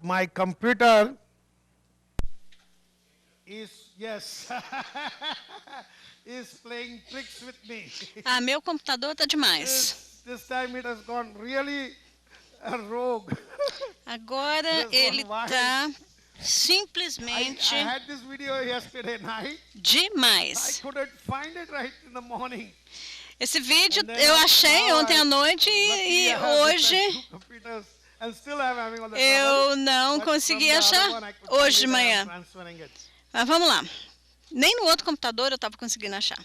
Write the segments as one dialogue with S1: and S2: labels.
S1: My computer is, yes, is playing tricks with me.
S2: Meu computador está demais.
S1: This time it has gone really rogue.
S2: Agora ele está simplesmente
S1: I had this video yesterday night. I
S2: demais.
S1: couldn't find it right in the morning.
S2: Esse vídeo eu achei ontem à noite e hoje eu não consegui achar hoje de manhã. Mas vamos lá. Nem no outro computador eu estava conseguindo achar.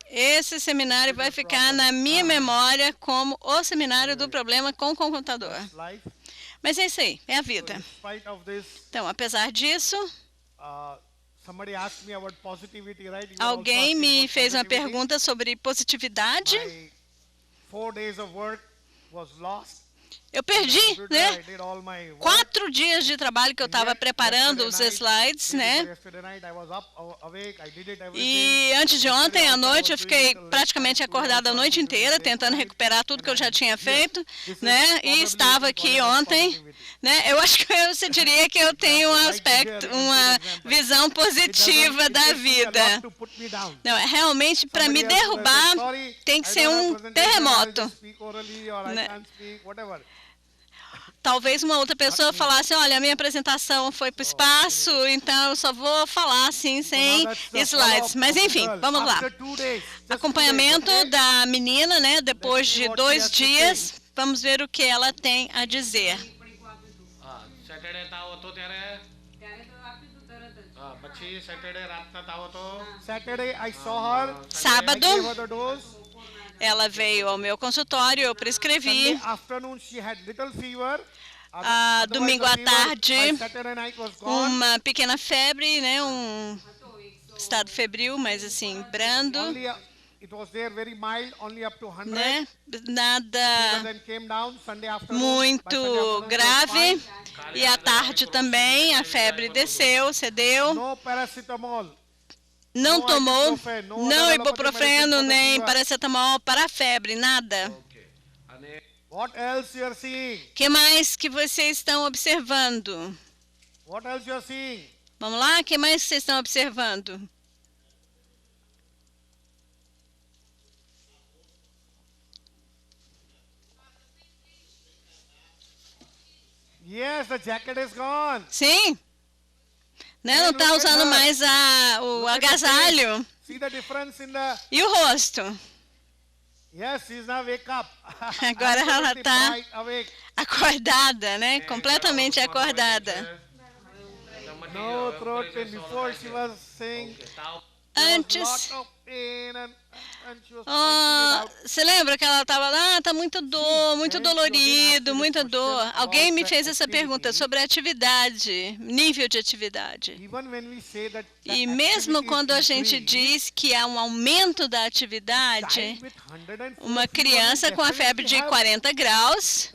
S2: Esse seminário vai ficar na minha memória como o seminário do problema com o computador. Mas é isso aí, é a vida. Então, apesar disso, alguém me fez uma pergunta sobre positividade. Eu perdi, né? 4 dias de trabalho que eu estava preparando os slides, né? E antes de ontem à noite eu fiquei praticamente acordada a noite inteira, tentando recuperar tudo que eu já tinha feito, né? E estava aqui ontem, né? Eu acho que você diria que eu tenho um aspecto, uma visão positiva da vida. Não, realmente para me derrubar tem que ser um terremoto, né? Talvez uma outra pessoa falasse, olha, a minha apresentação foi para o espaço, então eu só vou falar assim, sem slides. Mas enfim, vamos lá. Acompanhamento da menina, né? Depois de 2 dias, vamos ver o que ela tem a dizer. Sábado, ela veio ao meu consultório, eu prescrevi. Domingo à tarde, uma pequena febre, né? Um estado febril, mas assim, brando. Né? Nada muito grave. E à tarde também, a febre desceu, cedeu. Não tomou, não ibuprofeno, nem paracetamol para a febre, nada. O que mais que vocês estão observando? Vamos lá, o que mais vocês estão observando?
S1: Yes, the jacket is gone.
S2: Sim. Né? Não está usando mais o agasalho. E o rosto? Agora ela está acordada, né? Completamente acordada. Antes, você lembra que ela estava lá, está muito dolorido, muita dor. Alguém me fez essa pergunta sobre a atividade, nível de atividade. E mesmo quando a gente diz que há um aumento da atividade, uma criança com a febre de 40 graus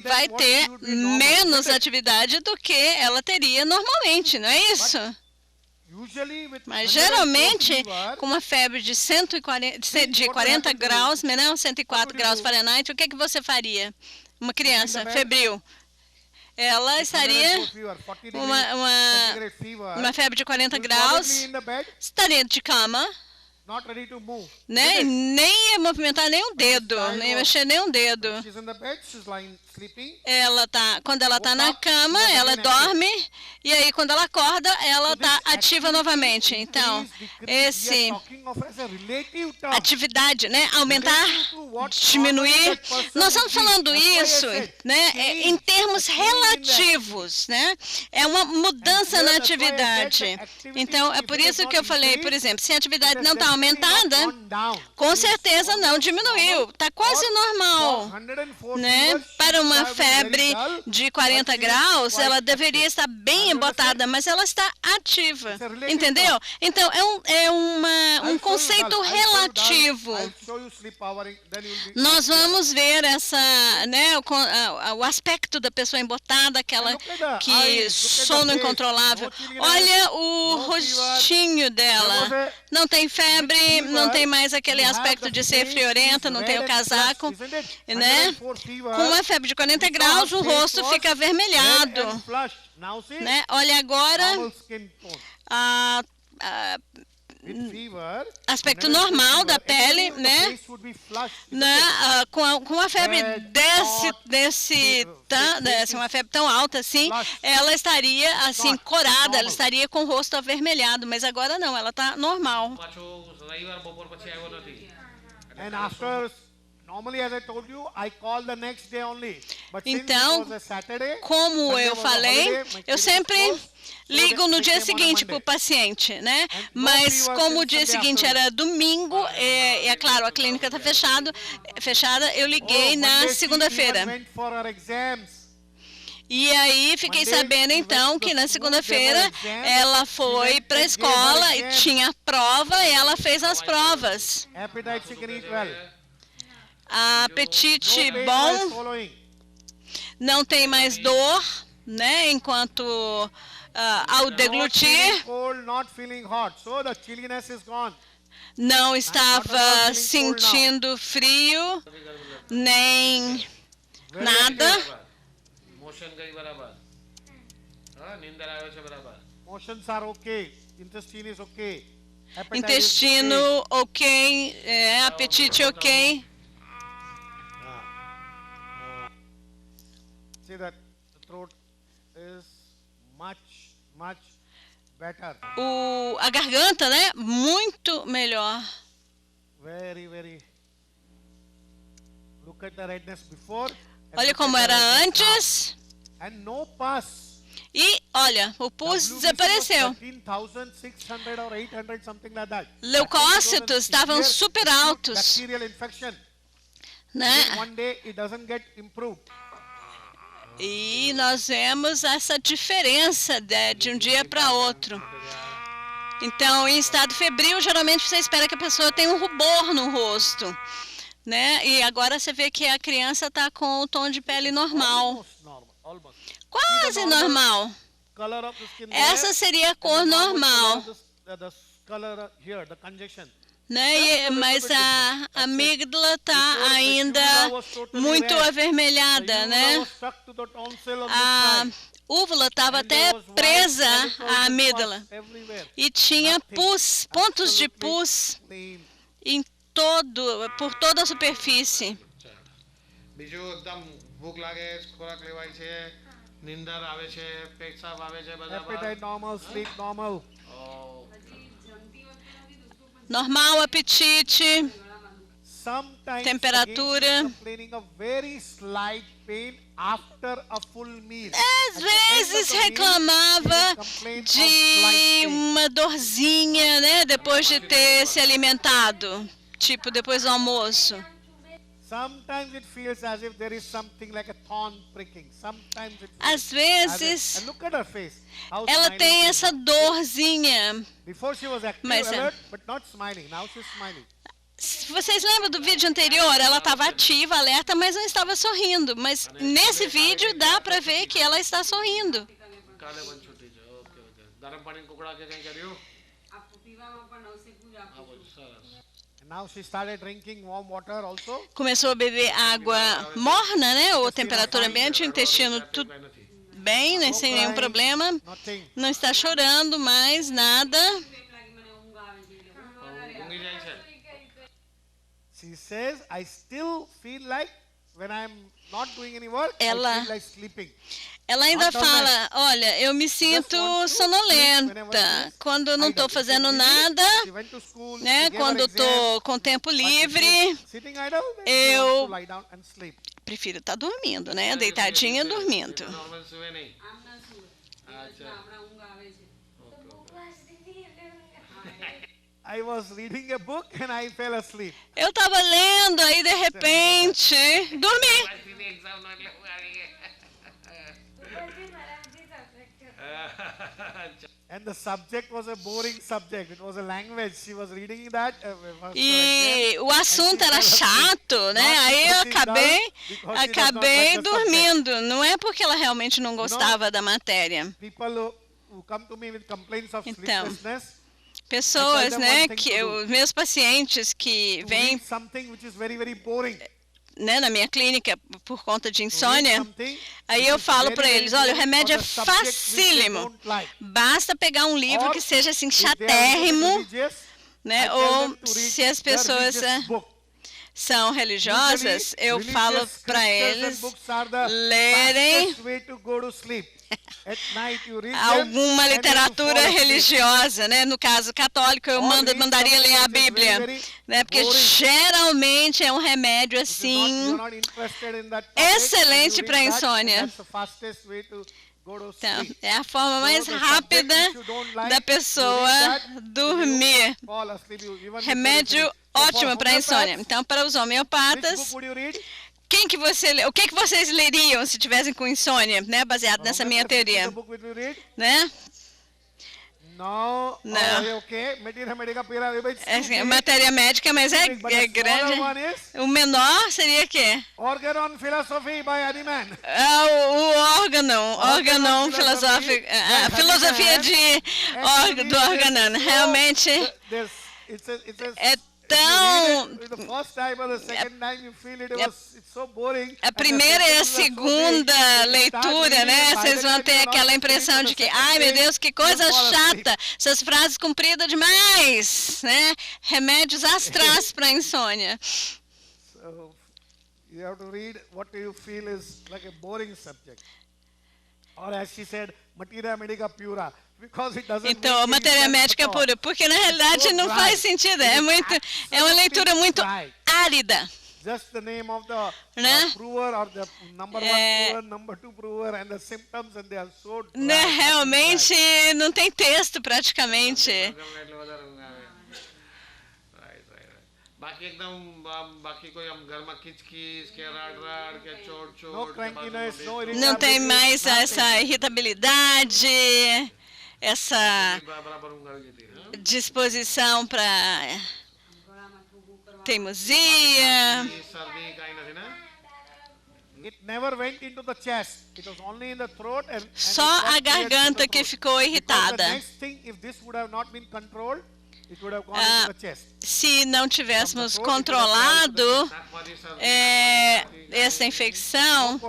S2: vai ter menos atividade do que ela teria normalmente, não é isso? Mas geralmente, com uma febre de 40 graus, não, 104 graus Fahrenheit, o que faria? Uma criança febril. Ela estaria uma febre de 40 graus, estaria de cama, né? Nem ia movimentar nem um dedo, nem ia mexer nem um dedo. Quando ela está na cama, ela dorme, e aí quando ela acorda, ela está ativa novamente. Então, atividade, né? Aumentar, diminuir. Nós estamos falando isso, né? Em termos relativos, né? É uma mudança na atividade. Então, é por isso que eu falei, por exemplo, se a atividade não está aumentada, com certeza não diminuiu. Está quase normal, né? Para uma febre de 40 graus, ela deveria estar bem embotada, mas ela está ativa, entendeu? Então, é um conceito relativo. Nós vamos ver o aspecto da pessoa embotada, aquela que sono incontrolável. Olha o rostinho dela. Não tem febre, não tem mais aquele aspecto de ser friorenta, não tem o casaco, né? Com uma febre de 40 graus, o rosto fica avermelhado, né? Olha agora, aspecto normal da pele, né? Com uma febre uma febre tão alta assim, ela estaria assim corada, ela estaria com o rosto avermelhado, mas agora não, ela está normal. Então, como eu falei, eu sempre ligo no dia seguinte para o paciente, né? Mas como o dia seguinte era domingo, é claro, a clínica está fechada, eu liguei na segunda-feira. E aí fiquei sabendo então que na segunda-feira ela foi para a escola e tinha prova e ela fez as provas. Apetite bom, não tem mais dor, né? Enquanto ao deglutir, não estava sentindo frio, nem nada. Intestino ok, apetite ok.
S1: See that the throat is much better.
S2: A garganta, né? Muito melhor.
S1: Very. Look at the redness before.
S2: Olha como era antes.
S1: And no pus.
S2: E olha, o pus desapareceu. Leucócitos estavam super altos, né? E nós vemos essa diferença de um dia para outro. Então, em estado febril, geralmente você espera que a pessoa tenha um rubor no rosto, né? E agora você vê que a criança está com o tom de pele normal. Quase normal. Essa seria a cor normal. Né? Mas a amígdala está ainda muito avermelhada, né? A úvula estava até presa à amígdala e tinha pus, pontos de pus por toda a superfície. Normal, apetite, temperatura. Às vezes reclamava de uma dorzinha, né, depois de ter se alimentado, tipo depois do almoço. Às vezes ela tem essa dorzinha. Mas vocês lembram do vídeo anterior? Ela estava ativa, alerta, mas não estava sorrindo. Mas nesse vídeo dá para ver que ela está sorrindo. Começou a beber água morna, né? Ou temperatura ambiente, o intestino tudo bem, né? Sem nenhum problema. Não está chorando mais, nada.
S1: She says, I still feel like when I'm not doing any work, I feel like sleeping.
S2: Ela ainda fala, olha, eu me sinto sonolenta quando eu não estou fazendo nada, né? Quando eu estou com tempo livre, eu prefiro estar dormindo, né? Deitadinha dormindo. Eu estava lendo, aí de repente, dormi.
S1: And the subject was a boring subject. It was a language. She was reading that.
S2: E o assunto era chato, né? Aí eu acabei dormindo. Não é porque ela realmente não gostava da matéria. Então, pessoas, né, que os meus pacientes que vêm, né, na minha clínica por conta de insônia, aí eu falo para eles, olha, o remédio é facílimo, basta pegar um livro que seja assim chatérrimo, né, ou se as pessoas são religiosas, eu falo para eles lerem alguma literatura religiosa, né? No caso católico, eu mandaria ler a Bíblia, né? Porque geralmente é um remédio assim excelente para insônia. Então, é a forma mais rápida da pessoa dormir. Remédio ótimo para insônia. Então, para os homeopatas, o que vocês leriam se tivessem com insônia, né? Baseado nessa minha teoria, né?
S1: Não.
S2: É matéria médica, mas é grande. O menor seria o quê?
S1: Organon Philosophy by Adiman.
S2: O Organon Philosophy, a filosofia do Organon. Realmente é tão... A primeira e a segunda leitura, né? Vocês vão ter aquela impressão de que, ai meu Deus, que coisa chata, essas frases compridas demais, né? Remédios astrais para insônia.
S1: You have to read what you feel is like a boring subject. Or as she said, materia medica pura.
S2: Então, a matéria médica pura, porque na realidade não faz sentido, é uma leitura muito árida.
S1: Just the name of the prover or the number one prover, number two prover and the symptoms and they are so dry.
S2: Realmente não tem texto praticamente. Não tem mais essa irritabilidade, essa disposição para teimosia. Só a garganta que ficou irritada. Se não tivéssemos controlado essa infecção,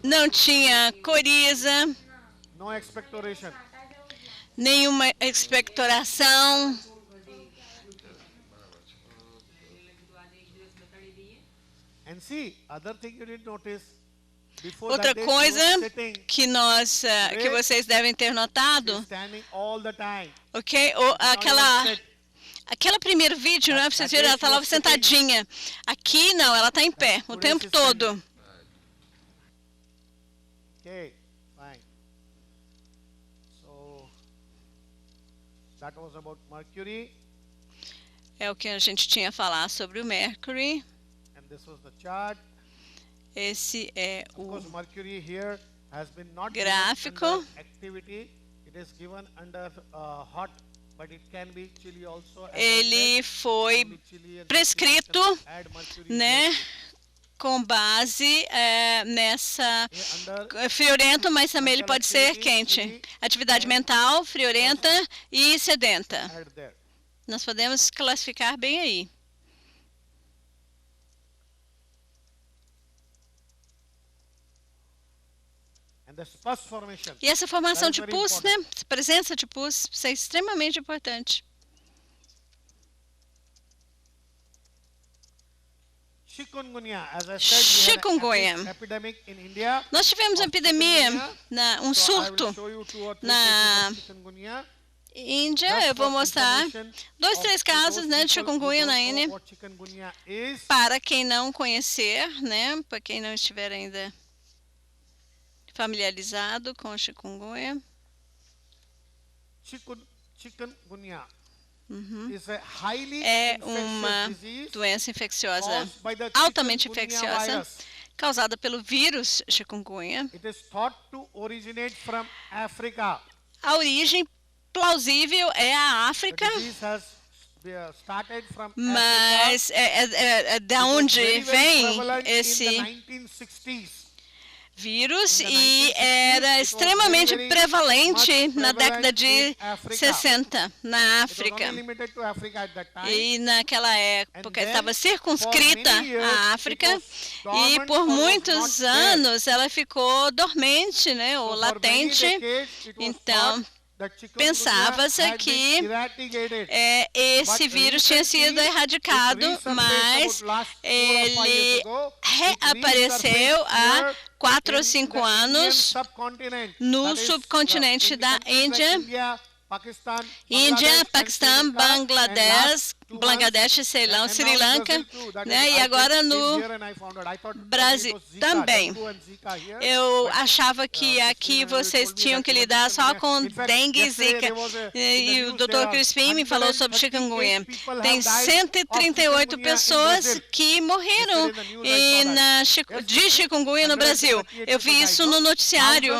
S2: não tinha coriza, nenhuma expectoração. Outra coisa que vocês devem ter notado, ok? Aquele primeiro vídeo, né? Vocês viram, ela estava sentadinha. Aqui não, ela está em pé o tempo todo.
S1: Okay, fine. So that was about Mercury.
S2: É o que a gente tinha a falar sobre o Mercury.
S1: And this was the chart.
S2: Esse é o
S1: gráfico.
S2: Ele foi prescrito, né, com base nessa friorento, mas também ele pode ser quente. Atividade mental, friorenta e sedenta. Nós podemos classificar bem aí. E essa formação de pus, né? Presença de pus, isso é extremamente importante.
S1: Chikungunya.
S2: Nós tivemos uma epidemia, um surto na Índia. Eu vou mostrar 2, 3 casos, né, de chikungunya na Índia. Para quem não conhecer, né, para quem não estiver ainda familiarizado com chikungunya. É uma doença infecciosa, altamente infecciosa, causada pelo vírus chikungunya.
S1: It is thought to originate from Africa.
S2: A origem plausível é a África,
S1: Started from
S2: mas da onde vem esse vírus e era extremamente prevalente na década de 60 na África. E naquela época estava circunscrita à África e por muitos anos ela ficou dormente, né, ou latente. Então, pensava-se que esse vírus tinha sido erradicado, mas ele reapareceu há 4 ou 5 anos no subcontinente da Índia, Paquistão, Bangladesh, Ceilão, Sri Lanka, né? E agora no Brasil também. Eu achava que aqui vocês tinham que lidar só com dengue e zika. E o Dr. Crispim me falou sobre chikungunya. Tem 138 pessoas que morreram de chikungunya no Brasil. Eu vi isso no noticiário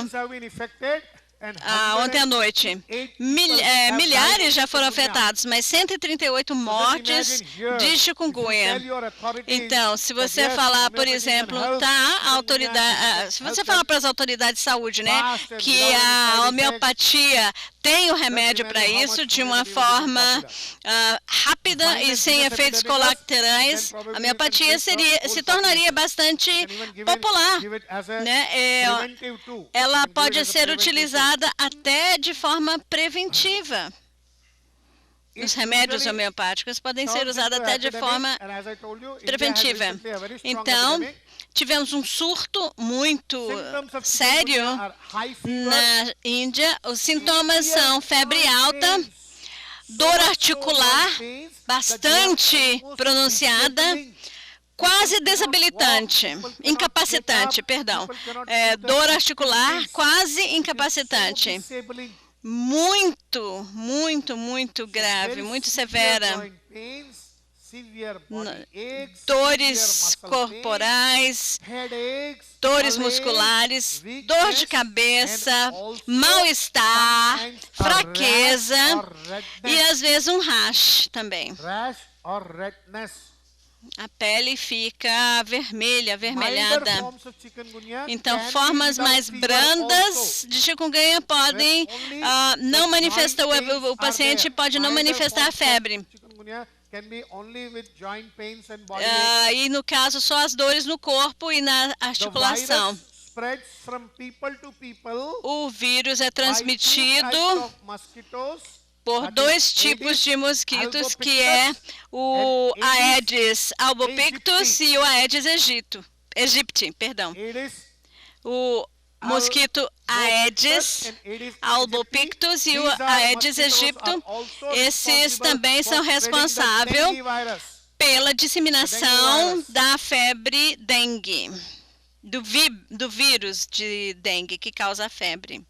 S2: ontem à noite. Milhares já foram afetados, mas 138 mortes de chikungunya. Então, se você falar, por exemplo, se você falar para as autoridades de saúde, né, que a homeopatia tem o remédio para isso de uma forma rápida e sem efeitos colaterais, a homeopatia se tornaria bastante popular, né? Ela pode ser utilizada até de forma preventiva. Os remédios homeopáticos podem ser usados até de forma preventiva. Então, tivemos um surto muito sério na Índia. Os sintomas são febre alta, dor articular bastante pronunciada, quase desabilitante, incapacitante, perdão. Dor articular quase incapacitante. Muito, muito, muito grave, muito severa. Dores corporais, dores musculares, dor de cabeça, mal-estar, fraqueza e às vezes um rash também. A pele fica vermelha, avermelhada. Então, formas mais brandas de chikungunya podem não manifestar, o paciente pode não manifestar a febre. E no caso, só as dores no corpo e na articulação. O vírus é transmitido por 2 tipos de mosquitos, que é o Aedes albopictus e o Aedes aegypti, perdão. O mosquito Aedes albopictus e o Aedes aegypti, esses também são responsáveis pela disseminação da febre dengue, do vírus de dengue que causa a febre.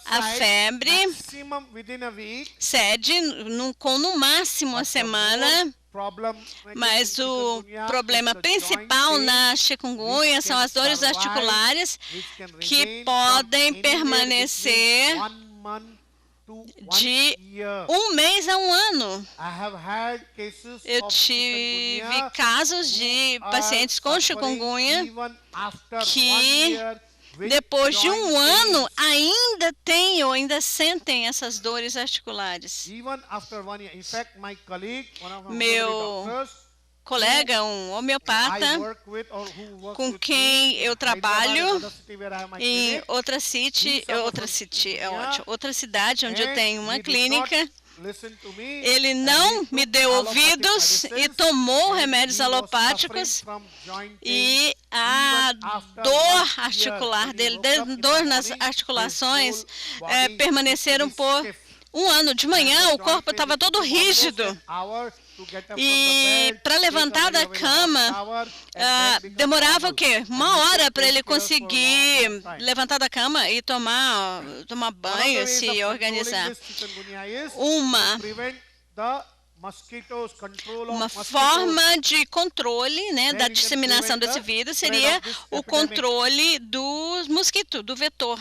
S2: A febre cede com no máximo uma semana, mas o problema principal na chikungunya são as dores articulares, que podem permanecer de 1 mês a 1 ano. Eu tive casos de pacientes com chikungunya que depois de 1 ano ainda sentem essas dores articulares. Meu colega, um homeopata, com quem eu trabalho em outra cidade onde eu tenho uma clínica, ele não me deu ouvidos e tomou remédios alopáticos, e a dor articular dele, dor nas articulações, permaneceram por 1 ano. De manhã o corpo estava todo rígido. E para levantar da cama, demorava o quê? 1 hora para ele conseguir levantar da cama e tomar banho, se organizar. Uma forma de controle, né, da disseminação desse vírus seria o controle dos mosquitos, do vetor.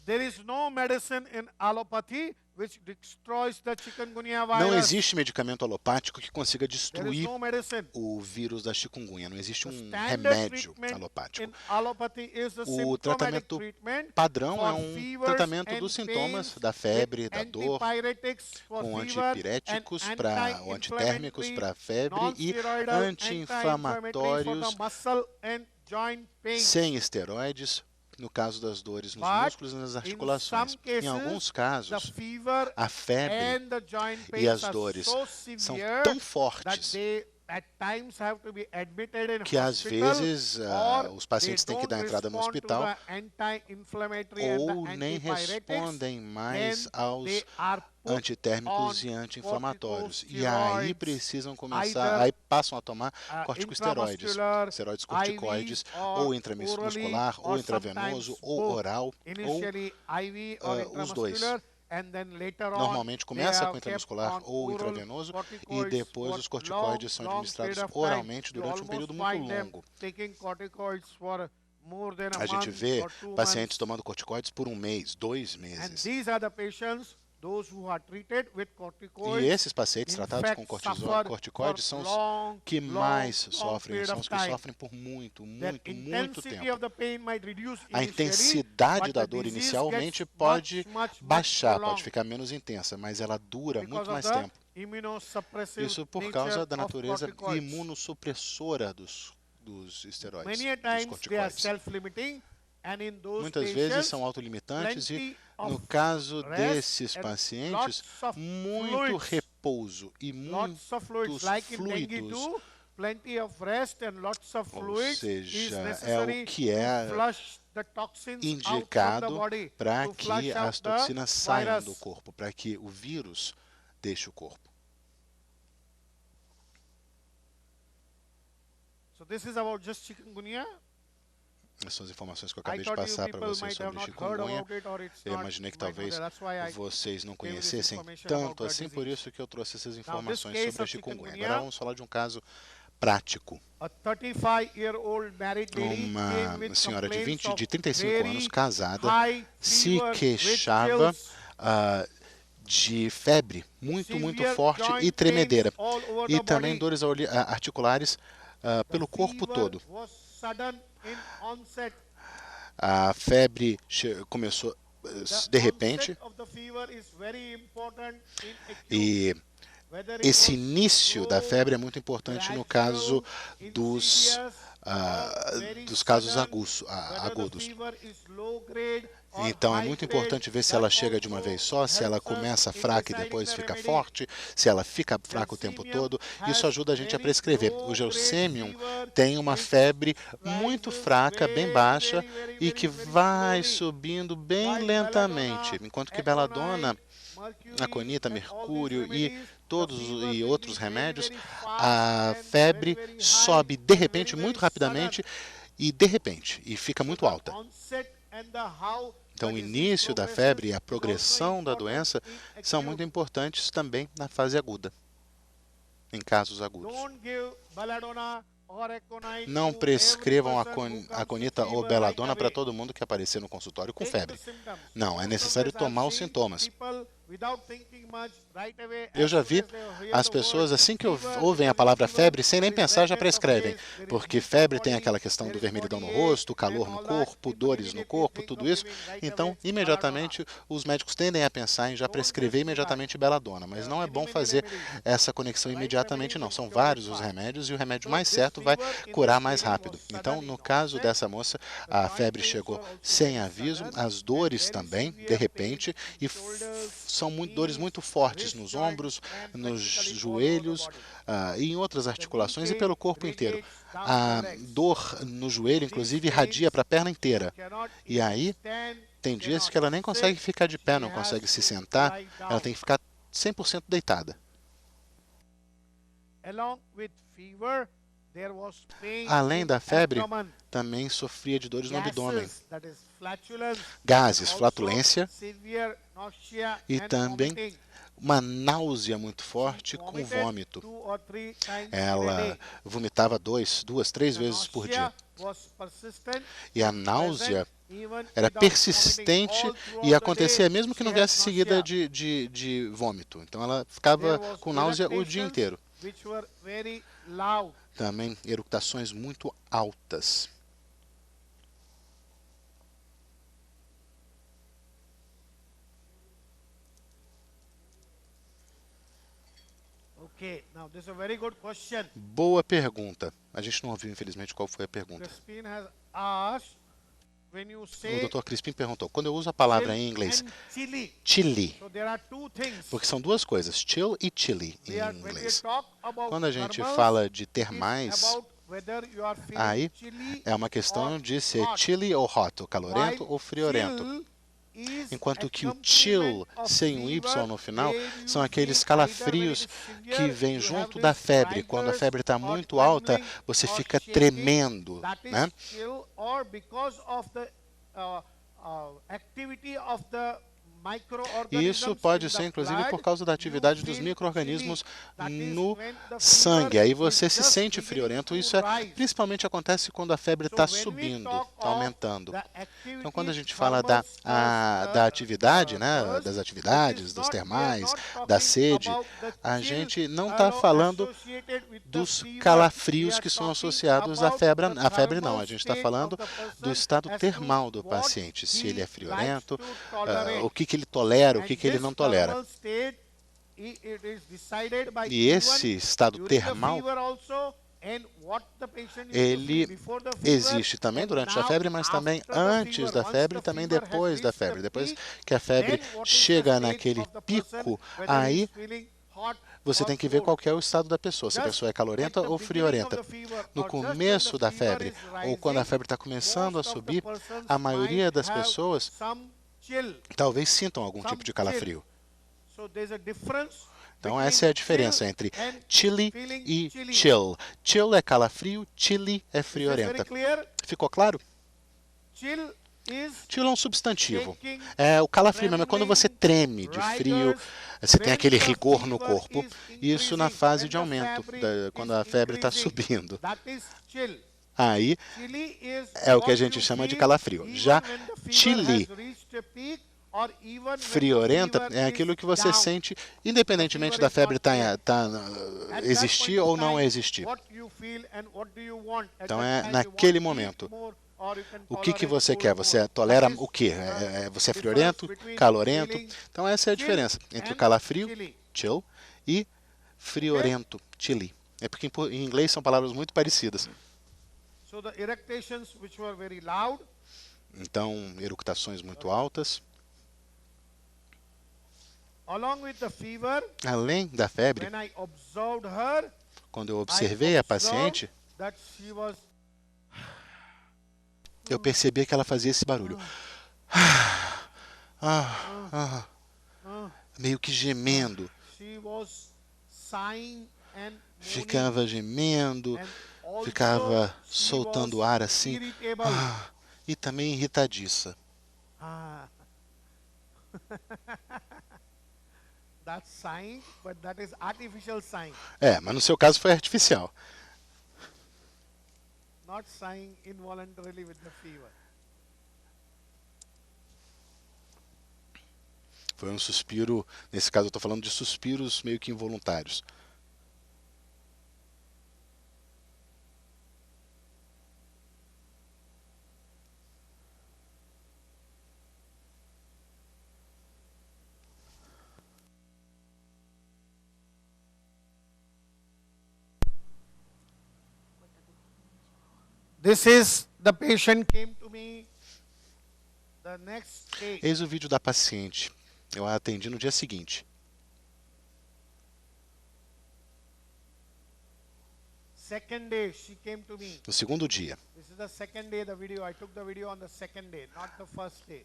S1: There is no medicine in allopathy which destroys the chikungunya virus.
S3: Não existe medicamento alopático que consiga
S1: There is
S3: destruir
S1: no medicine.
S3: o vírus da chikungunya. Não existe um
S1: Standard
S3: remédio
S1: treatment
S3: alopático.
S1: in allopathy is the
S3: O
S1: symptomatic
S3: tratamento
S1: treatment
S3: padrão é
S1: for
S3: um
S1: fevers
S3: tratamento
S1: and
S3: dos sintomas
S1: pains
S3: da febre,
S1: with
S3: da dor,
S1: antipyretics for
S3: com
S1: fever
S3: antipiréticos
S1: and
S3: ou antitérmicos para febre e
S1: non-steroidal
S3: anti-inflamatórios
S1: for the muscle and joint pain.
S3: sem esteroides, no caso das dores nos
S1: But
S3: músculos e nas
S1: in
S3: articulações.
S1: some cases,
S3: Em alguns
S1: the
S3: casos,
S1: fever
S3: a febre
S1: and the joint
S3: e
S1: pains
S3: as
S1: are
S3: dores
S1: so
S3: são
S1: severe
S3: tão
S1: that
S3: fortes
S1: they at times have to be admitted in
S3: que às
S1: hospital,
S3: vezes
S1: or
S3: os pacientes
S1: they
S3: têm que dar
S1: don't
S3: entrada no
S1: respond to
S3: hospital
S1: the anti-inflammatory and the
S3: ou nem
S1: antipyretics,
S3: respondem mais
S1: then
S3: aos
S1: they are put
S3: antitérmicos
S1: on
S3: e anti-inflamatórios. E aí
S1: corticosteroids,
S3: precisam começar,
S1: either,
S3: aí passam a tomar corticosteroides,
S1: intramuscular,
S3: esteroides corticoides,
S1: IV, or
S3: ou intramuscular,
S1: orally,
S3: ou
S1: or
S3: intravenoso,
S1: sometimes
S3: ou
S1: both.
S3: oral, ou
S1: Initially IV or
S3: os dois.
S1: intramuscular, and then later on
S3: Normalmente
S1: they
S3: começa
S1: are
S3: com
S1: kept
S3: intramuscular
S1: on
S3: ou
S1: oral
S3: intravenoso e
S1: corticoids
S3: depois
S1: for
S3: os corticoides são
S1: long
S3: administrados
S1: period of time.
S3: oralmente
S1: You
S3: durante um
S1: almost
S3: período muito
S1: find them
S3: longo.
S1: taking corticoids for more than a
S3: A gente
S1: month
S3: vê
S1: or 2
S3: pacientes
S1: months.
S3: tomando corticoides por um mês, 2
S1: And
S3: meses.
S1: these are the patients, those who are treated with corticoids,
S3: E esses pacientes
S1: in
S3: tratados
S1: fact,
S3: com
S1: suffer
S3: corticoides
S1: for
S3: são os
S1: long,
S3: que mais
S1: long
S3: sofrem,
S1: period
S3: são
S1: of
S3: os que
S1: time.
S3: sofrem por muito,
S1: The
S3: muito, muito
S1: intensity
S3: tempo.
S1: of the pain might reduce
S3: A
S1: initially,
S3: intensidade
S1: but
S3: da
S1: the
S3: dor
S1: disease
S3: inicialmente
S1: gets
S3: pode
S1: much
S3: baixar, pode
S1: prolonged
S3: ficar menos intensa, mas ela dura
S1: because
S3: muito
S1: of
S3: mais
S1: the
S3: tempo.
S1: immunosuppressive
S3: Isso por
S1: nature
S3: causa da
S1: of
S3: natureza
S1: corticoids.
S3: imunossupressora dos esteroides,
S1: Many a
S3: dos
S1: times they are
S3: corticoides.
S1: self-limiting, and in those
S3: Muitas vezes
S1: patients,
S3: são autolimitantes e,
S1: plenty
S3: no
S1: of
S3: caso
S1: rest
S3: desses
S1: and
S3: pacientes,
S1: lots of
S3: muito
S1: fluids.
S3: repouso e
S1: Lots of fluids,
S3: muitos
S1: like in dengue
S3: fluidos,
S1: too, plenty of rest and lots of
S3: ou
S1: fluids is
S3: seja, é
S1: necessary
S3: o que é
S1: to flush the toxins out from the
S3: indicado
S1: body,
S3: para
S1: to
S3: que
S1: flush out
S3: as
S1: the
S3: toxinas saiam do
S1: virus.
S3: corpo, para que o vírus deixe o corpo.
S1: So this is about just chikungunya.
S3: Essas são as informações que eu
S1: I
S3: acabei de
S1: thought you
S3: passar para
S1: people
S3: vocês
S1: might have
S3: sobre
S1: not heard
S3: chikungunya.
S1: about it, or it's
S3: Eu
S1: not
S3: imaginei que
S1: might not
S3: talvez
S1: there. That's why I
S3: vocês não
S1: gave this
S3: conhecessem
S1: information about
S3: tanto
S1: the
S3: assim, por
S1: disease.
S3: isso que eu trouxe essas
S1: Now, this
S3: informações
S1: case
S3: sobre a
S1: of
S3: chikungunya.
S1: chikungunya,
S3: Agora vamos falar de um caso prático.
S1: a 35-year-old married lady came
S3: Uma
S1: with
S3: senhora de
S1: complaints of
S3: 35 anos,
S1: very
S3: casada,
S1: high
S3: se
S1: fever with
S3: queixava
S1: chills,
S3: de febre muito
S1: severe
S3: forte
S1: joint
S3: e tremedeira.
S1: pains all over
S3: E
S1: the
S3: também
S1: body.
S3: dores articulares pelo corpo
S1: Fever
S3: todo.
S1: was sudden in onset.
S3: A febre começou
S1: The
S3: de repente
S1: onset of the fever is very important in acute,
S3: e
S1: whether it
S3: esse
S1: was
S3: início da
S1: slow,
S3: febre é muito importante no caso
S1: gradual,
S3: dos,
S1: insidious, or very
S3: dos casos
S1: sudden,
S3: agudos.
S1: whether the fever is low grade or
S3: Então é
S1: high
S3: muito
S1: grade.
S3: importante ver se
S1: That
S3: ela chega de uma
S1: also
S3: vez só, se ela
S1: helps us
S3: começa
S1: in
S3: fraca e
S1: deciding
S3: depois
S1: the
S3: fica
S1: remedy.
S3: forte, se ela fica fraca o tempo
S1: Gelsemium
S3: todo.
S1: has
S3: Isso ajuda a gente a
S1: very
S3: prescrever.
S1: low
S3: O
S1: grade
S3: Gelsemium
S1: fever
S3: tem uma
S1: which
S3: febre muito
S1: rises
S3: fraca, bem
S1: very,
S3: baixa
S1: very, very,
S3: e que
S1: very
S3: vai
S1: slowly.
S3: subindo bem
S1: While
S3: lentamente,
S1: belladonna,
S3: enquanto que belladona,
S1: mercury,
S3: aconita,
S1: and all
S3: mercúrio
S1: these
S3: e
S1: remedies,
S3: todos
S1: the fever
S3: e
S1: will be
S3: outros
S1: very,
S3: remédios,
S1: very
S3: a
S1: fast and
S3: febre
S1: very, very high
S3: sobe de
S1: and
S3: repente,
S1: very,
S3: muito
S1: very sudden.
S3: rapidamente e de repente, e fica muito
S1: The
S3: alta.
S1: onset and the how
S3: Então,
S1: the
S3: o
S1: disease
S3: início da
S1: progresses
S3: febre e a
S1: is also
S3: progressão da
S1: important
S3: doença
S1: in
S3: são
S1: acute.
S3: muito importantes também na fase aguda, em casos agudos.
S1: Don't give belladonna or aconite
S3: Não
S1: to
S3: prescrevam
S1: every person who comes
S3: aconita
S1: with
S3: ou
S1: fever
S3: belladonna
S1: right
S3: para
S1: away.
S3: todo mundo que aparecer no consultório com
S1: Take the
S3: febre.
S1: symptoms.
S3: Não, é
S1: Most
S3: necessário
S1: of us have
S3: tomar os
S1: seen
S3: sintomas.
S1: people without thinking much, right away,
S3: Eu
S1: as
S3: já
S1: soon
S3: vi
S1: as they hear
S3: as
S1: the
S3: pessoas,
S1: word
S3: assim que
S1: fever,
S3: ouvem a
S1: because
S3: palavra
S1: fever,
S3: febre, sem nem
S1: there is
S3: pensar, já
S1: redness of
S3: prescrevem.
S1: face, there is
S3: Porque
S1: heat of
S3: febre tem
S1: body,
S3: aquela questão
S1: there
S3: do
S1: is
S3: vermelhidão no
S1: body ache,
S3: rosto,
S1: and
S3: calor no
S1: all that.
S3: corpo,
S1: People
S3: dores no
S1: immediately
S3: corpo,
S1: think
S3: tudo
S1: of
S3: isso.
S1: giving right
S3: Então,
S1: away
S3: imediatamente, os médicos tendem a pensar em já prescrever imediatamente belladonna. Mas não é bom fazer essa conexão imediatamente, não. São vários os remédios e o remédio mais certo vai curar mais rápido. Então, no caso dessa moça, a febre chegou sem aviso, as dores também, de repente, e são dores muito fortes nos ombros, nos joelhos e em outras articulações e pelo corpo inteiro. A dor no joelho, inclusive, irradia para a perna inteira. E aí, tem dias que ela nem consegue ficar de pé, não consegue se sentar, ela tem que ficar 100% deitada. Além da febre, também sofria de dores no abdômen, gases, flatulência e também uma náusea muito forte com vômito. Ela vomitava duas, três vezes por dia. E a náusea era persistente e acontecia mesmo que não viesse seguida de vômito. Então ela ficava com náusea o dia inteiro. Também eructações muito altas. Boa pergunta. A gente não ouviu, infelizmente, qual foi a pergunta. O Dr. Crispin perguntou, quando eu uso a palavra em inglês, chili, porque são duas coisas, chill e chili em inglês. Quando a gente fala de ter mais, aí é uma questão de ser chilly ou hot, ou calorento ou friorento. Enquanto que o chill, sem um Y no final, são aqueles calafrios que vêm junto da febre. Quando a febre está muito alta, você fica tremendo, né? E isso pode ser, inclusive, por causa da atividade dos micro-organismos no sangue. Aí você se sente friorento. Isso principalmente acontece quando a febre está subindo, está aumentando. Então, quando a gente fala da atividade, né, das atividades, dos termais, da sede, a gente não está falando dos calafrios que são associados à febre. A febre não, a gente está falando do estado termal do paciente. Se ele é friorento, o que ele tolera, o que ele não tolera. E esse estado termal, ele existe também durante a febre, mas também antes da febre e também depois da febre. Depois que a febre chega naquele pico, aí você tem que ver qual que é o estado da pessoa, se a pessoa é calorenta ou friorenta. No começo da febre, ou quando a febre está começando a subir, a maioria das pessoas talvez sintam algum tipo de calafrio. Então essa é a diferença entre chilly e chill. Chill é calafrio, chilly é friorenta. Ficou claro? Chill é um substantivo. O calafrio mesmo é quando você treme de frio, você tem aquele rigor no corpo. Isso na fase de aumento, quando a febre está subindo. Aí é o que a gente chama de calafrio. Já chilly, friorenta, é aquilo que você sente independentemente da febre existir ou não existir. Então é naquele momento. O que você quer? Você tolera o quê? Você é friorento, calorento? Então essa é a diferença entre o calafrio, chill, e friorento, chilly. É porque em inglês são palavras muito parecidas. Então, eructações muito altas. Além da febre, quando eu observei a paciente, eu percebi que ela fazia esse barulho. Meio que gemendo. Ficava gemendo, ficava soltando ar assim. E também irritadiça. Mas no seu caso foi artificial. Foi um suspiro, nesse caso eu estou falando de suspiros meio que involuntários. Eis o vídeo da paciente. Eu a atendi no dia seguinte. No segundo dia.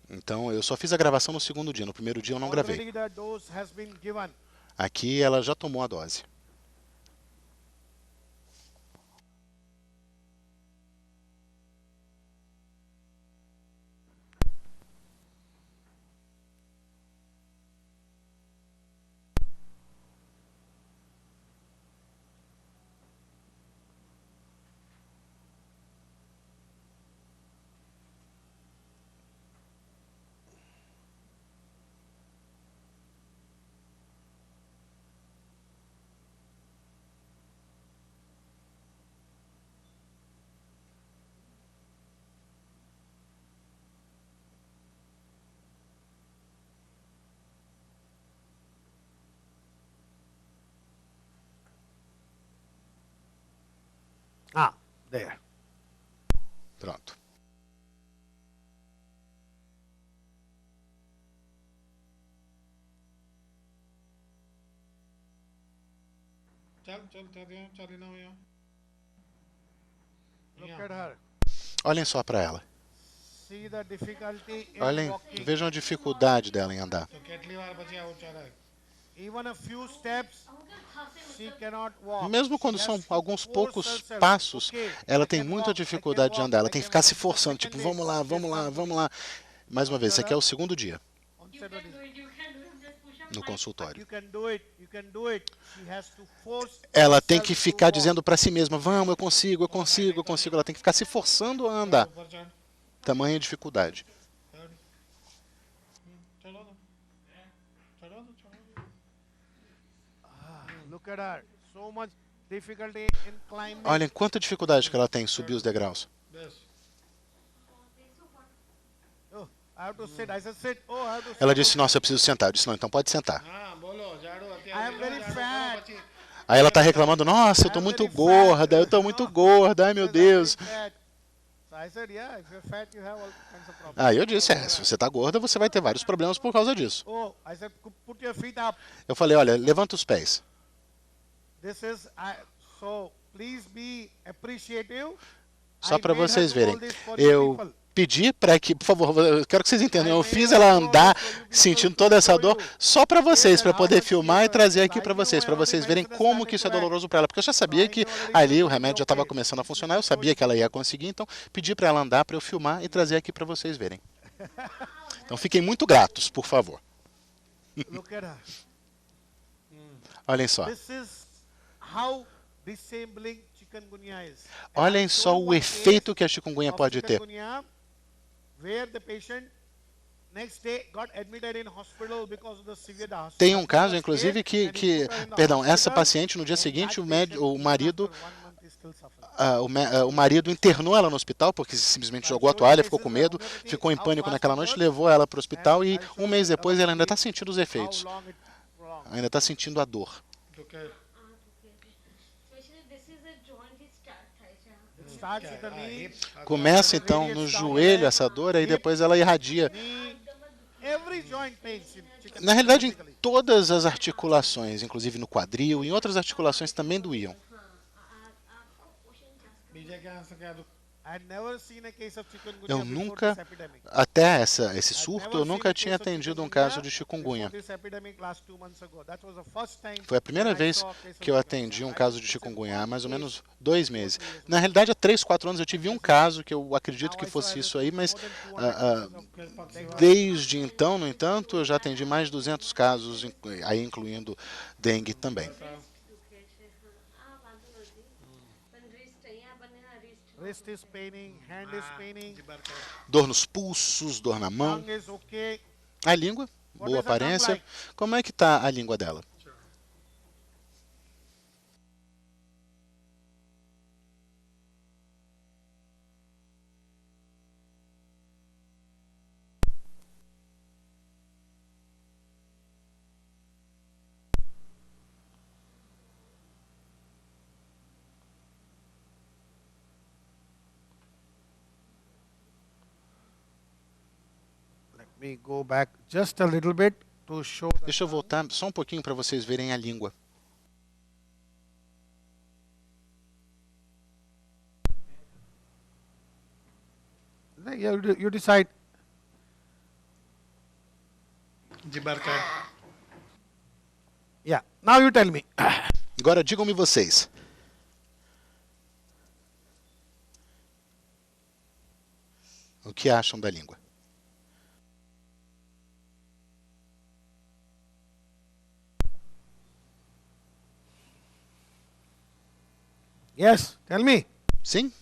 S3: Então eu só fiz a gravação no segundo dia. No primeiro dia eu não gravei. Aqui ela já tomou a dose.
S1: There.
S3: Pronto.
S1: Look at her.
S3: Olhem só para ela.
S1: See the difficulty in
S3: Olhem,
S1: walking.
S3: vejam a dificuldade dela em andar.
S1: Even a few steps, she cannot walk.
S3: Mesmo quando são alguns poucos passos, ela tem muita dificuldade de andar. Ela tem que ficar se forçando, tipo, vamos lá, vamos lá, vamos lá. Mais uma vez, esse aqui é o segundo dia no consultório.
S1: You can do it. You can do it. She has to force
S3: Ela tem
S1: herself
S3: que
S1: to
S3: ficar
S1: walk.
S3: dizendo para si mesma, vamos, eu consigo, eu consigo, eu consigo. Ela tem que ficar se forçando a andar. Tamanha dificuldade.
S1: Look at her. So much difficulty in climbing.
S3: Olhem quanta dificuldade que ela tem em subir os degraus.
S1: Oh, I have to sit. I said sit. Oh, I have to sit.
S3: Ela disse, nossa, eu preciso sentar. Eu disse, não, então pode sentar.
S1: I am very fat.
S3: Aí ela está reclamando, nossa, eu estou muito gorda, eu estou muito gorda, ai meu Deus.
S1: So I said, yeah, if you're fat, you have all kinds of problems.
S3: Aí eu disse, se você está gorda, você vai ter vários problemas por causa disso.
S1: Oh, I said, put your feet up.
S3: Eu falei, olha, levanta os pés.
S1: This is, so please be appreciative.
S3: Só
S1: I
S3: para
S1: made her
S3: vocês
S1: do
S3: verem.
S1: all this for you
S3: Eu
S1: people.
S3: pedi para que, por favor, eu quero que vocês entendam, eu fiz ela andar sentindo toda essa dor só para vocês, para poder filmar e trazer aqui para vocês verem como que isso é doloroso para ela, porque eu já sabia que ali o remédio já estava começando a funcionar, eu sabia que ela ia conseguir, então pedi para ela andar para eu filmar e trazer aqui para vocês verem. Então fiquem muito gratos, por favor.
S1: Look at her.
S3: Olhem só.
S1: This is how disabling chikungunya is.
S3: Olhem só o efeito que a chikungunya pode ter.
S1: Where the patient next day got admitted in hospital because of the severe
S3: Tem um caso, inclusive, perdão, essa paciente no dia seguinte o marido internou ela no hospital porque simplesmente jogou a toalha, ficou com medo, ficou em pânico naquela noite, levou ela para o hospital e um mês depois ela ainda está sentindo os efeitos, ainda está sentindo a dor. Começa então no joelho essa dor e depois ela irradia. Na realidade, em todas as articulações, inclusive no quadril, em outras articulações também doíam. Eu nunca, até esse surto, eu nunca tinha atendido um caso de chikungunya. Foi a primeira vez que eu atendi um caso de chikungunya, há mais ou menos 2 meses. Na realidade, há 3, 4 anos eu tive um caso que eu acredito que fosse isso aí, mas desde então, no entanto, eu já atendi mais de 200 casos, aí incluindo dengue também.
S1: Wrist is paining, hand is paining.
S3: Dor nos pulsos, dor na mão.
S1: Tongue is okay.
S3: A língua, boa aparência. Como é que está a língua dela?
S1: Me go back just a little bit to show the
S3: Deixa eu voltar só um pouquinho para vocês verem a língua.
S1: You decide. Yeah. Now you tell me.
S3: Agora digam-me vocês. O que acham da língua?
S1: Yes, tell me.
S3: Sim?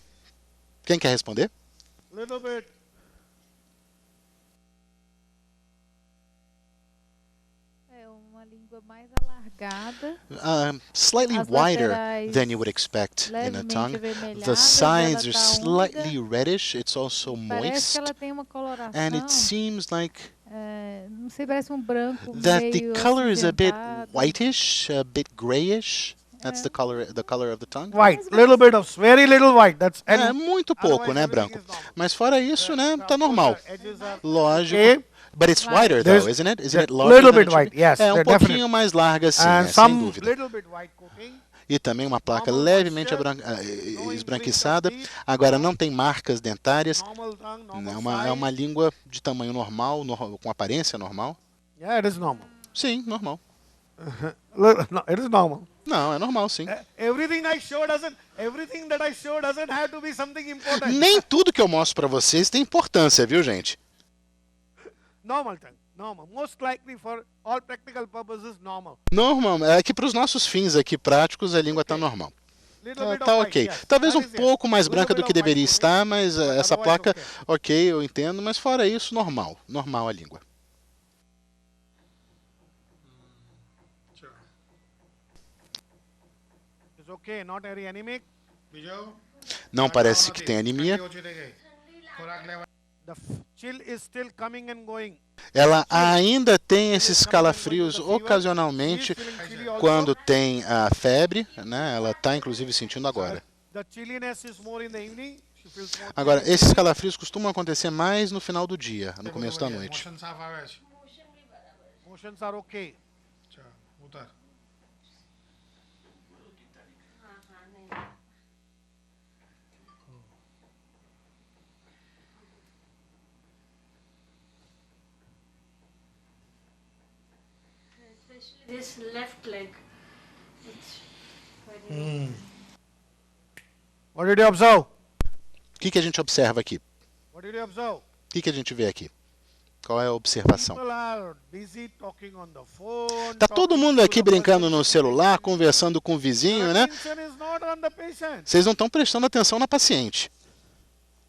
S3: Quem quer responder?
S1: Little bit.
S4: É uma língua mais alargada,
S3: Slightly
S4: As
S3: wider
S4: laterais
S3: than you would expect in a
S4: levemente
S3: tongue. The
S4: avermelhadas,
S3: sides are
S4: ela tá
S3: slightly
S4: úmida.
S3: reddish. It's also
S4: Parece
S3: moist.
S4: que ela tem uma coloração,
S3: And it seems like
S4: não sei, parece um branco
S3: that the
S4: meio
S3: color is a bit
S4: acinzentado.
S3: whitish, a bit grayish. That's the color of the tongue.
S1: White, little bit of, very little white. That's
S3: É muito pouco, né, branco. Mas fora isso, né, tá normal. Lógico. But it's wider though, isn't it? Isn't it larger
S1: little
S3: than
S1: bit
S3: it should
S1: white,
S3: be?
S1: yes.
S3: É um
S1: definitely.
S3: pouquinho mais larga, sim,
S1: And
S3: sem
S1: some
S3: dúvida.
S1: little bit white coating.
S3: E também uma placa levemente esbranquiçada. Agora não tem marcas dentárias.
S1: Normal tongue, normal
S3: É uma língua de tamanho normal, com aparência normal.
S1: Yeah, it is normal.
S3: Sim, normal.
S1: No, it is normal.
S3: Não, é normal, sim.
S1: Everything that I show doesn't have to be something important.
S3: Nem tudo que eu mostro para vocês tem importância, viu, gente?
S1: Normal tongue, normal. Most likely for all practical purposes, normal.
S3: Normal, é que para os nossos fins aqui práticos a língua tá normal.
S1: Little bit
S3: Tá
S1: of
S3: ok.
S1: white, yes.
S3: Talvez
S1: That
S3: um
S1: is there.
S3: pouco mais
S1: Little
S3: branca
S1: bit
S3: do que
S1: of white
S3: deveria
S1: coating,
S3: estar, mas
S1: but
S3: essa
S1: otherwise
S3: placa,
S1: okay.
S3: ok, eu entendo, mas fora isso, normal. Normal a língua.
S1: It's okay, not very anemic.
S3: Não parece que tem anemia.
S1: The chill is still coming and going.
S3: Ela ainda tem esses calafrios ocasionalmente quando tem a febre, né? Ela está inclusive sentindo agora.
S1: The chilliness is more in the evening. She feels more
S3: Agora, esses calafrios costumam acontecer mais no final do dia, no começo da noite.
S1: motions are okay.
S2: Especially this left leg. It's very
S1: What did you observe?
S3: O que a gente observa aqui?
S1: What did you observe?
S3: O que a gente vê aqui? Qual é a observação?
S1: People are busy talking on the phone.
S3: Tá todo
S1: talking
S3: mundo
S1: to
S3: aqui
S1: the
S3: brincando
S1: person.
S3: no celular, conversando com o vizinho, né?
S1: Attention is not on the patient.
S3: Vocês não estão prestando atenção na paciente.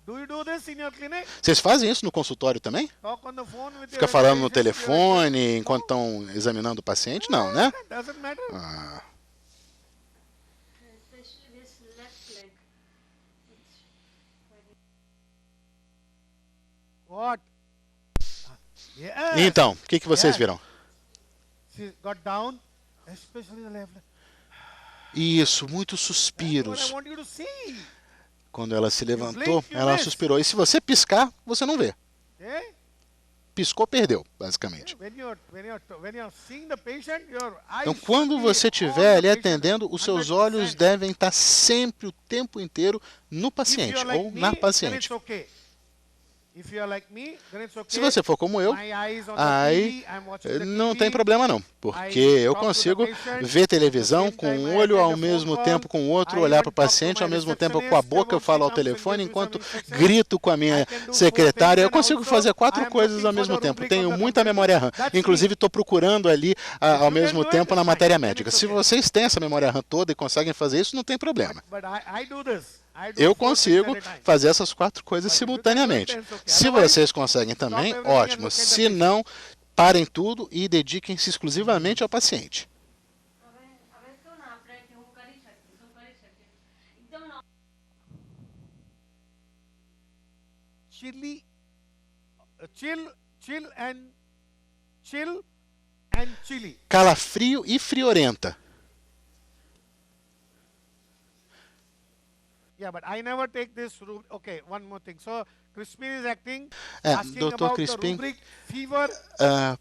S1: Do you do this in your clinic?
S3: Vocês fazem isso no consultório também?
S1: Talk on the phone with
S3: Fica
S1: your
S3: falando no
S1: patient, your
S3: telefone enquanto estão examinando o paciente? Não, né?
S1: patient. Doesn't matter.
S3: Ah,
S2: especially this left leg. It's very
S1: What? Yeah.
S3: então, o que vocês viram?
S1: She got down, especially the left.
S3: Isso, muitos
S1: That's what
S3: suspiros.
S1: I want you to see.
S3: Quando ela se levantou,
S1: blink, you
S3: ela
S1: miss.
S3: suspirou. E se você piscar, você não vê.
S1: Okay?
S3: Piscou, perdeu, basicamente.
S1: When you're seeing the patient, your eyes
S3: Então,
S1: should
S3: quando
S1: be
S3: você
S1: on
S3: estiver ali
S1: the patient,
S3: atendendo, os seus
S1: 100%.
S3: olhos devem estar sempre o tempo inteiro no
S1: If
S3: paciente
S1: you're like
S3: ou
S1: me,
S3: na
S1: then
S3: paciente.
S1: it's okay. If you're like me, then it's okay.
S3: Se você for como eu,
S1: My eyes on the
S3: aí
S1: TV, I'm watching the
S3: não
S1: TV.
S3: tem problema não, porque eu consigo ver televisão com um olho ao mesmo tempo com o outro, olhar para o paciente ao mesmo tempo com a boca, eu falo ao telefone enquanto grito com a minha secretária. Eu consigo fazer 4 coisas ao mesmo tempo. Tenho muita memória RAM. Inclusive estou procurando ali ao mesmo tempo na matéria médica. Se vocês têm essa memória RAM toda e conseguem fazer isso, não tem problema.
S1: But I do this. I do
S3: Eu
S1: 4 things
S3: consigo
S1: at a time.
S3: fazer essas 4 coisas simultaneamente. Se vocês conseguem também, ótimo. Se não, parem tudo e dediquem-se exclusivamente ao paciente.
S2: હવે કહું ને આપણે કે હું કરી શકીશ એકદમ
S1: chill and chilly.
S3: Calafrio e friorenta.
S1: Yeah, but I never take this route. Okay, one more thing. So Crispin is acting,
S3: É,
S1: asking
S3: Dr.
S1: about
S3: Crispin,
S1: the rubric fever,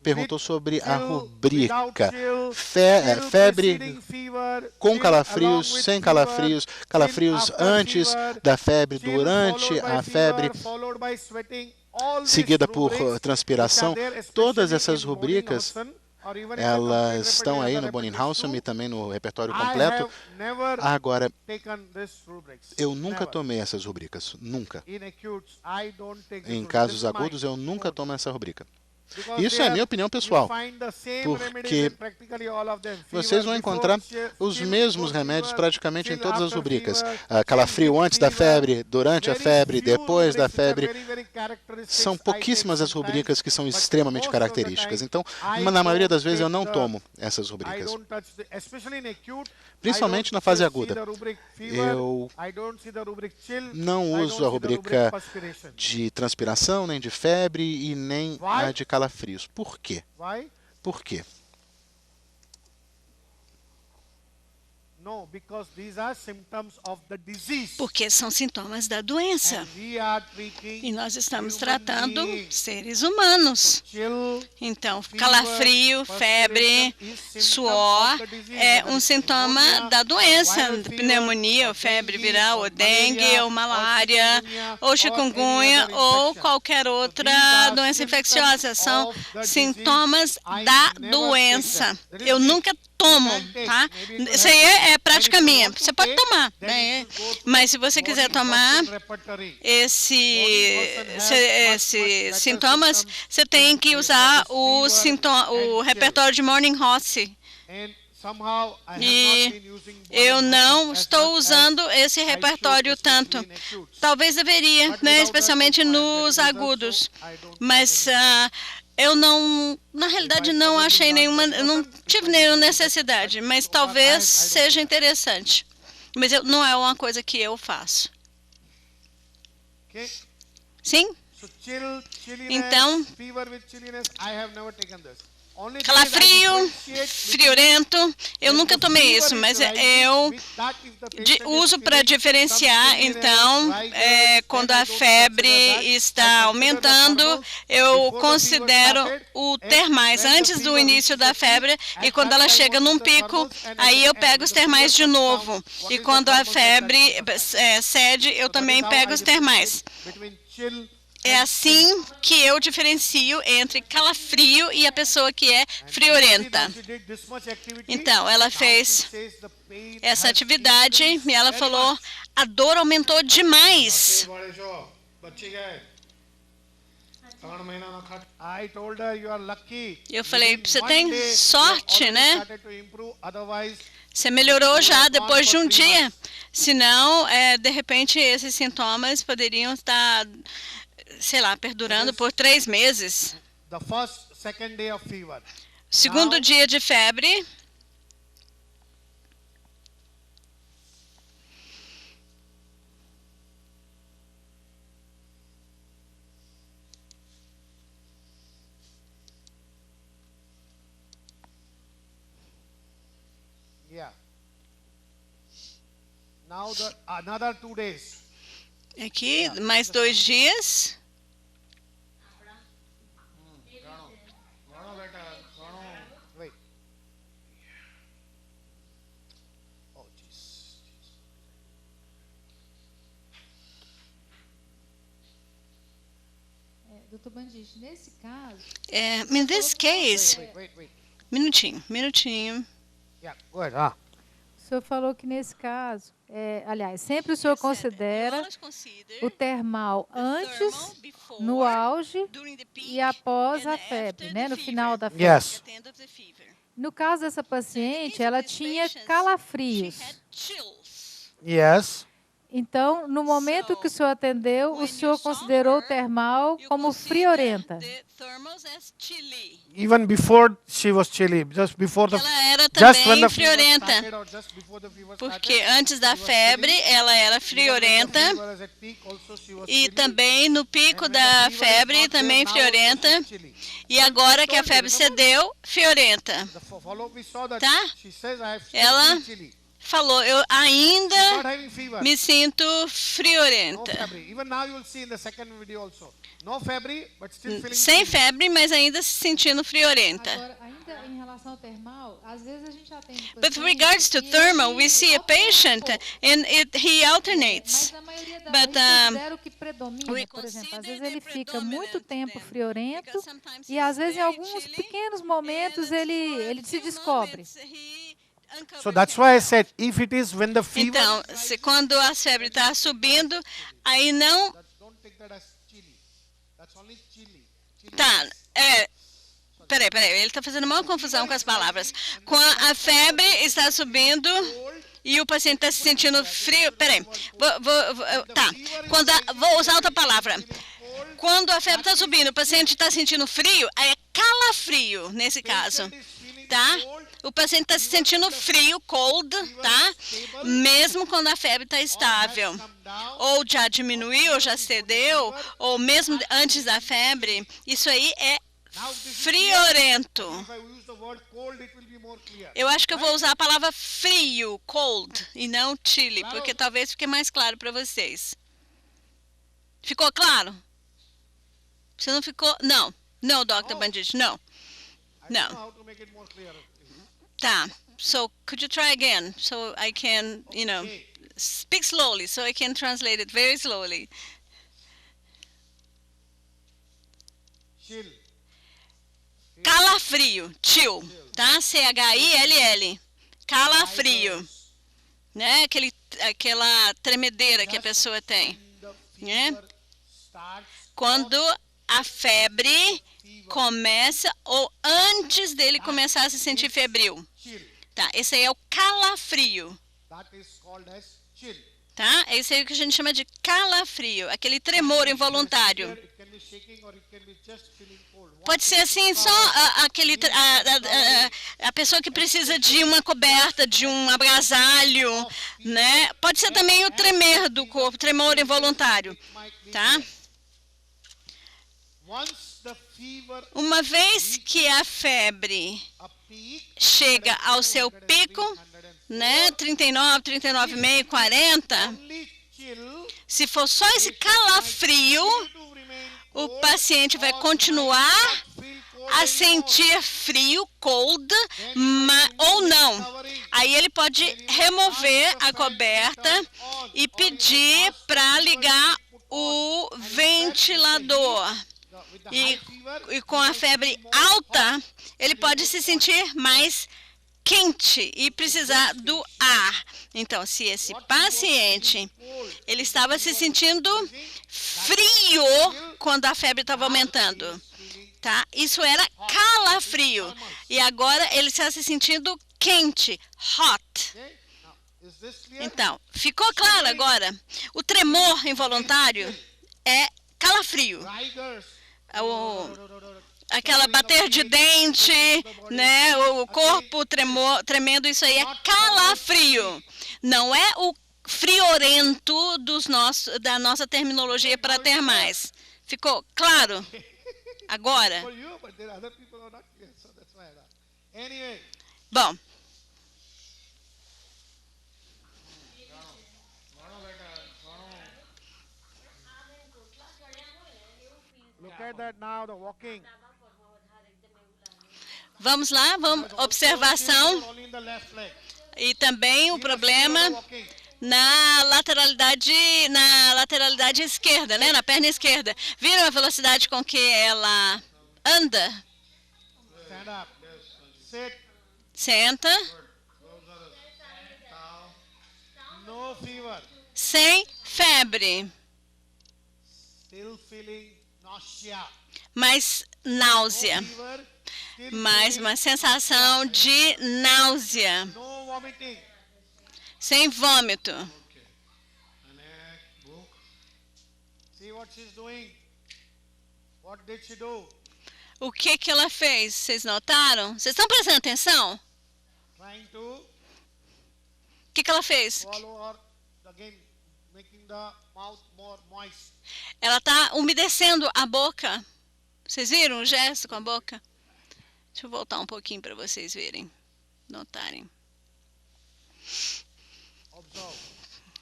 S3: perguntou sobre a
S1: chill,
S3: rubrica.
S1: without chill, chill
S3: Febre
S1: preceding fever,
S3: com
S1: chill
S3: calafrios,
S1: along with
S3: sem
S1: fever,
S3: calafrios,
S1: chill
S3: calafrios
S1: after
S3: antes
S1: fever,
S3: da febre,
S1: chill
S3: durante
S1: followed by
S3: a febre,
S1: fever, followed by sweating. All these
S3: seguida por
S1: rubrics
S3: transpiração.
S1: which are there,
S3: Todas
S1: especially
S3: essas
S1: in
S3: rubricas,
S1: Bonninghausen, or even in the
S3: elas
S1: complete
S3: estão aí
S1: repertoire
S3: no
S1: of the
S3: Bonninghausen e
S1: repertoire
S3: também no repertório
S1: I
S3: completo.
S1: have never
S3: Agora,
S1: taken these rubrics.
S3: eu nunca
S1: Never.
S3: tomei essas rubricas, nunca.
S1: In acutes, I don't take
S3: Em
S1: this
S3: casos
S1: rubric.
S3: agudos, eu nunca tomo essa rubrica.
S1: Because
S3: Isso é
S1: there
S3: minha opinião pessoal,
S1: you find the same
S3: porque
S1: remedies in practically all of them.
S3: vocês
S1: Fever
S3: vão
S1: before
S3: encontrar
S1: chill,
S3: os
S1: chill
S3: mesmos
S1: before
S3: remédios
S1: fever,
S3: praticamente em
S1: chill
S3: todas as
S1: after
S3: rubricas.
S1: fever,
S3: Calafrio
S1: chill
S3: antes da
S1: fever.
S3: febre, durante a
S1: Very
S3: febre,
S1: few
S3: depois da
S1: rubrics which are
S3: febre.
S1: very characteristics
S3: São
S1: I take
S3: pouquíssimas as
S1: sometimes,
S3: rubricas que são
S1: but
S3: extremamente
S1: most of the
S3: características.
S1: time,
S3: Então,
S1: I
S3: na maioria das
S1: don't
S3: vezes, eu
S1: take
S3: não
S1: the-
S3: tomo essas
S1: I
S3: rubricas.
S1: don't touch especially in acute,
S3: Principalmente
S1: I don't
S3: na fase
S1: see
S3: aguda.
S1: the rubric fever,
S3: Eu
S1: I don't see the rubric chill,
S3: não
S1: I don't
S3: uso a
S1: see the
S3: rubrica
S1: perspiration.
S3: de transpiração, nem de febre e nem a de calafrios. Por quê?
S1: Why?
S3: Por quê?
S1: No, because these are symptoms of the disease.
S2: Porque são sintomas da doença.
S1: And we are treating
S2: E nós estamos
S1: human
S2: tratando
S1: beings.
S2: seres humanos.
S1: Chill,
S2: Então,
S1: fever,
S2: calafrio, febre,
S1: perspiration is symptom
S2: suor
S1: of the disease,
S2: é
S1: whether
S2: um
S1: it's
S2: sintoma
S1: pneumonia,
S2: da doença,
S1: viral
S2: de
S1: fever,
S2: pneumonia, ou
S1: or
S2: febre
S1: dengue,
S2: viral,
S1: or
S2: ou dengue,
S1: malaria,
S2: ou malária,
S1: chikungunya,
S2: ou
S1: or
S2: chikungunya,
S1: any other
S2: ou
S1: infection.
S2: qualquer
S1: So
S2: outra
S1: these are
S2: doença
S1: symptoms
S2: infecciosa. São
S1: of the
S2: sintomas
S1: disease. I
S2: da
S1: never
S2: doença.
S1: take them. That is
S2: Eu
S1: me.
S2: nunca tomo,
S1: You can take.
S2: tá?
S1: Maybe you
S2: Isso
S1: have
S2: aí
S1: to.
S2: é prática
S1: And if you
S2: minha.
S1: want to
S2: Você pode
S1: take,
S2: tomar,
S1: then
S2: né?
S1: you should go to
S2: Mas se você
S1: body
S2: quiser tomar
S1: toxin repertory.
S2: esses sintomas, você tem que usar o repertório de Morning Horse. E eu não estou usando esse repertório tanto. Talvez deveria, né? Especialmente nos agudos. Mas eu não, na realidade, não achei nenhuma, não tive nenhuma necessidade. Mas talvez seja interessante. Mas não é uma coisa que eu faço. Sim? Então, calafrio, friorento, eu nunca tomei isso, mas eu uso para diferenciar. Então, quando a febre está aumentando, eu considero o termais antes do início da febre, e quando ela chega num pico, aí eu pego os termais de novo. E quando a febre cede, eu também pego os termais. É assim que eu diferencio entre calafrio e a pessoa que é friorenta. Então, ela fez essa atividade e ela falou, a dor aumentou demais. Eu falei, você tem sorte, né? Você melhorou já depois de um dia. Senão, de repente, esses sintomas poderiam estar, sei lá, perdurando por 3 meses. Segundo dia de febre. Aqui, mais 2 dias.
S4: Dr. Bandiche, nesse caso...
S2: In this case... Minutinho.
S4: O senhor falou que nesse caso, aliás, sempre o senhor considera o termal antes, no auge e após a febre, né? No final da febre.
S1: Yes.
S4: No caso dessa paciente, ela tinha calafrios.
S1: Yes.
S4: Então, no momento que o senhor atendeu, o senhor considerou o termal como friorenta.
S1: Even before she was chilly, just before the
S2: Ela era
S1: just when
S2: também
S1: the
S2: friorenta,
S1: fever started or just before the fever
S2: porque
S1: started,
S2: antes da febre ela era friorenta e também no pico da febre também friorenta, e agora que a febre cedeu, friorenta. Tá? Ela falou, eu ainda me sinto friorenta. Sem febre, mas ainda se sentindo friorenta.
S4: Agora, ainda em relação ao termal, às vezes a gente atende
S2: With regards to thermal, we see a patient and he alternates.
S4: Mas a maioria das
S2: But,
S4: vezes considera o que predomina, por exemplo, às vezes ele fica muito tempo friorento e às vezes em alguns pequenos momentos ele se descobre.
S1: So that's why I said, if it is when the fever,
S2: Então, quando a febre está subindo, aí não... Tá, peraí, ele está fazendo uma confusão com as palavras. Quando a febre está subindo e o paciente está se sentindo frio... Peraí, vou usar outra palavra. Quando a febre está subindo, o paciente está sentindo frio, aí é calafrio, nesse caso, tá? O paciente está se sentindo frio, cold, tá? Mesmo quando a febre está estável. Ou já diminuiu, ou já cedeu, ou mesmo antes da febre, isso aí é friorento. Eu acho que eu vou usar a palavra frio, cold, e não chilly, porque talvez fique mais claro para vocês. Ficou claro? Se não ficou, não. Não, Dr. Bandit, não. Não. Tá. So, could you try again? So I can, speak slowly, so I can translate it very slowly. Calafrio, chill, tá? C-H-I-L-L. Calafrio. Né? Aquela tremedeira que a pessoa tem. Né? Quando a febre começa ou antes dele começar a se sentir febril. Tá? Esse aí é o calafrio. Tá? Esse aí que a gente chama de calafrio, aquele tremor involuntário. Pode ser assim, só a pessoa que precisa de uma coberta, de um agasalho, né? Pode ser também o tremer do corpo, tremor involuntário, tá? Uma vez que a febre chega ao seu pico, né, 39, 39,5, 40, se for só esse calafrio, o paciente vai continuar a sentir frio, cold, ou não. Aí ele pode remover a coberta e pedir para ligar o ventilador. E com a febre alta, ele pode se sentir mais quente e precisar do ar. Então, se esse paciente ele estava se sentindo frio quando a febre estava aumentando, tá? Isso era calafrio. E agora ele está se sentindo quente, hot. Então, ficou claro agora? O tremor involuntário é calafrio. Aquela bater de dente, né? O corpo tremendo, isso aí é calafrio. Não é o friorento da nossa terminologia para ter mais. Ficou claro? Agora? Bom. Vamos lá, observação. E também o problema na lateralidade esquerda, né? Na perna esquerda. Viram a velocidade com que ela anda? Senta. Sem febre. Mas náusea. Mais uma sensação de náusea. Sem vômito. O que ela fez? Vocês notaram? Vocês estão prestando atenção? O que ela fez? Ela está umedecendo a boca. Vocês viram o gesto com a boca? Deixa eu voltar um pouquinho para vocês verem, notarem.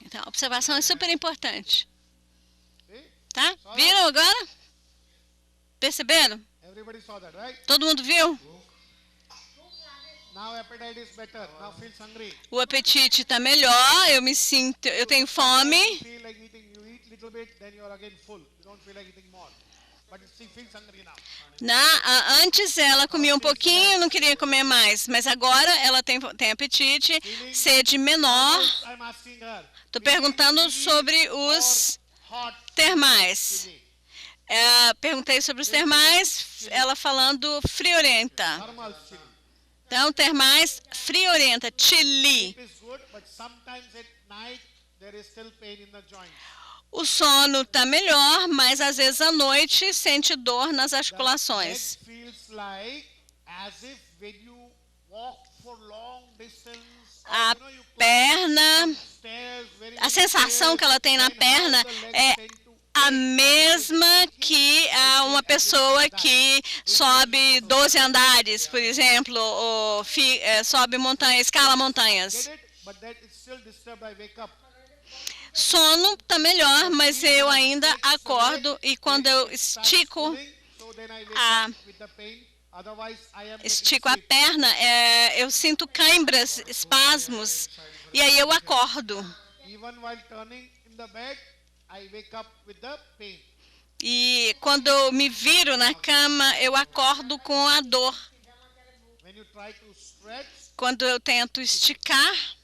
S2: Então, a observação é super importante. Tá? Viram agora? Perceberam? Todo mundo viu? O apetite está melhor, eu tenho fome. Antes ela comia um pouquinho, não queria comer mais, mas agora ela tem apetite, sede menor. Estou perguntando sobre os termais. Perguntei sobre os termais, ela falando friorenta. Então, termais friorenta, chilly. O sono está melhor, mas às vezes à noite sente dor nas articulações. A perna, a sensação que ela tem na perna é a mesma que uma pessoa que sobe 12 andares, por exemplo, ou sobe montanhas, escala montanhas. Sono está melhor, mas eu ainda acordo e quando eu estico a perna, eu sinto câimbras, espasmos, e aí eu acordo. E quando eu me viro na cama, eu acordo com a dor. Quando eu tento esticar,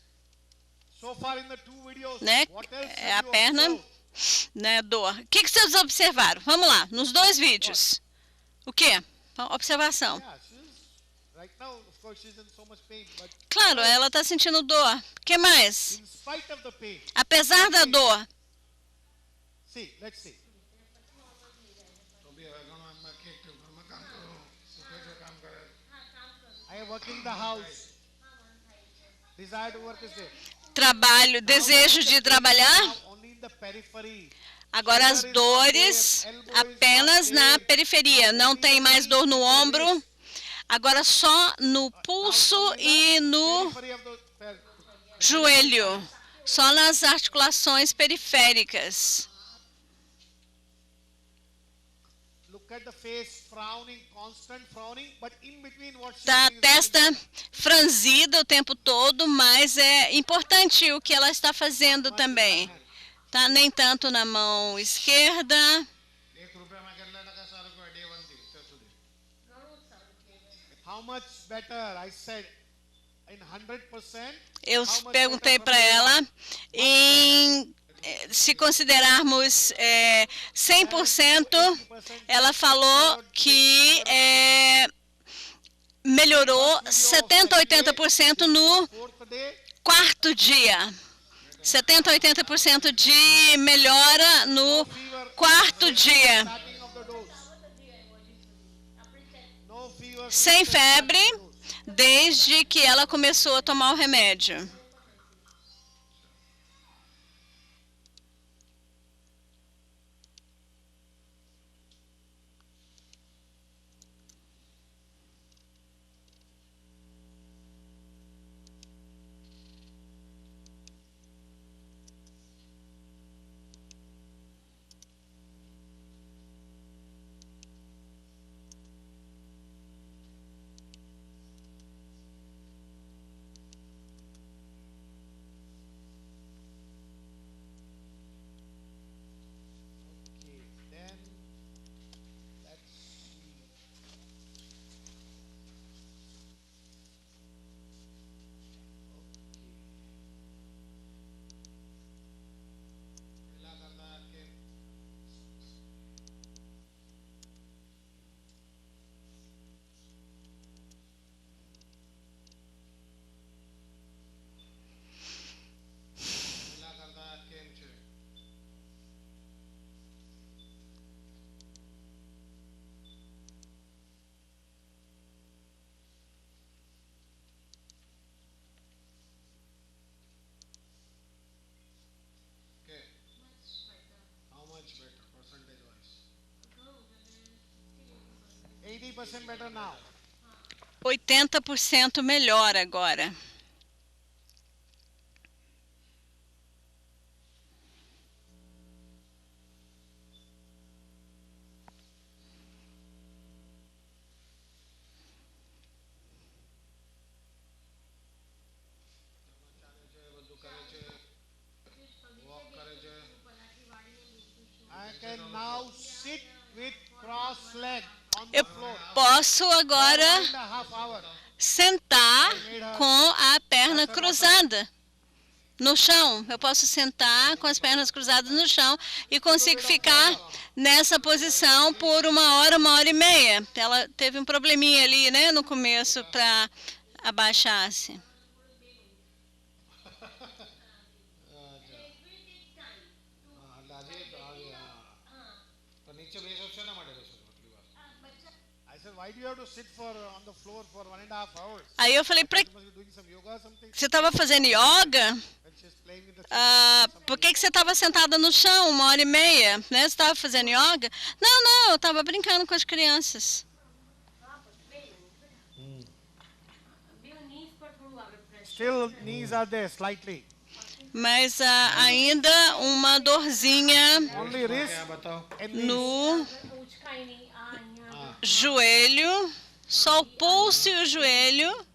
S2: né, a perna, né, dor. O que vocês observaram? Vamos lá, nos dois vídeos. O quê? Observação. Claro, ela está sentindo dor. O que mais? Apesar da dor. Trabalho, desejo de trabalhar. Agora as dores apenas na periferia. Não tem mais dor no ombro. Agora só no pulso e no joelho. Só nas articulações periféricas. Da testa franzida o tempo todo, mas é importante o que ela está fazendo também. Tá? Nem tanto na mão esquerda. Eu perguntei para ela se considerarmos 100%, ela falou que melhorou 70% a 80% no quarto dia. 70% a 80% de melhora no quarto dia. Sem febre, desde que ela começou a tomar o remédio.
S1: Better now.
S2: 80% melhor agora.
S1: I can now sit with cross leg.
S2: Eu posso agora sentar com a perna cruzada no chão. Eu posso sentar com as pernas cruzadas no chão e consigo ficar nessa posição por 1 hora e meia. Ela teve um probleminha ali, né, no começo para abaixar-se. Aí eu falei, você estava fazendo yoga? Por que você estava sentada no chão 1h30? Né? Você estava fazendo yoga? Não, eu estava brincando com as crianças.
S1: Still knees are there slightly.
S2: Mas ainda uma dorzinha
S1: Only wrist and knees.
S2: no joelho, só o pulso e o joelho.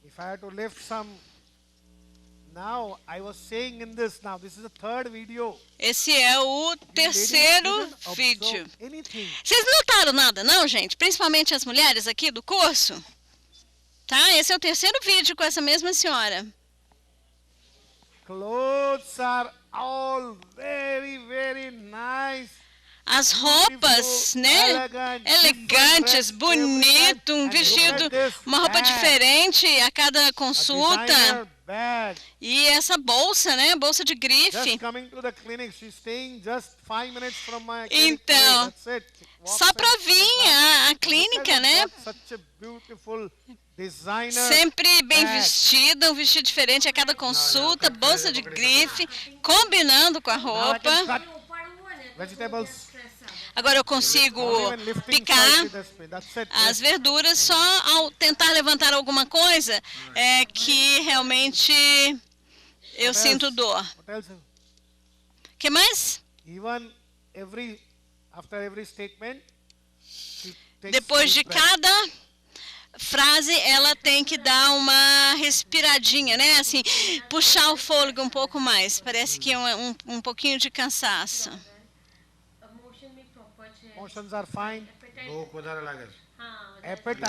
S1: If I had to lift some, now I was saying in this, now this is the third video.
S2: Esse é o terceiro vídeo. Vocês não notaram nada, não, gente? Principalmente as mulheres aqui do curso? Tá? Esse é o terceiro vídeo com essa mesma senhora.
S1: Clothes are all very, very nice.
S2: As roupas, né? Elegantes, bonito, um vestido, uma roupa diferente a cada consulta. E essa bolsa, né? Bolsa de grife. Então, só para vir à clínica, né? Sempre bem vestida, um vestido diferente a cada consulta, bolsa de grife, combinando com a roupa. Agora eu consigo picar as verduras só ao tentar levantar alguma coisa que realmente eu sinto dor. O que mais? Depois de cada frase, ela tem que dar uma respiradinha, né? Assim, puxar o fôlego um pouco mais. Parece que é um pouquinho de cansaço.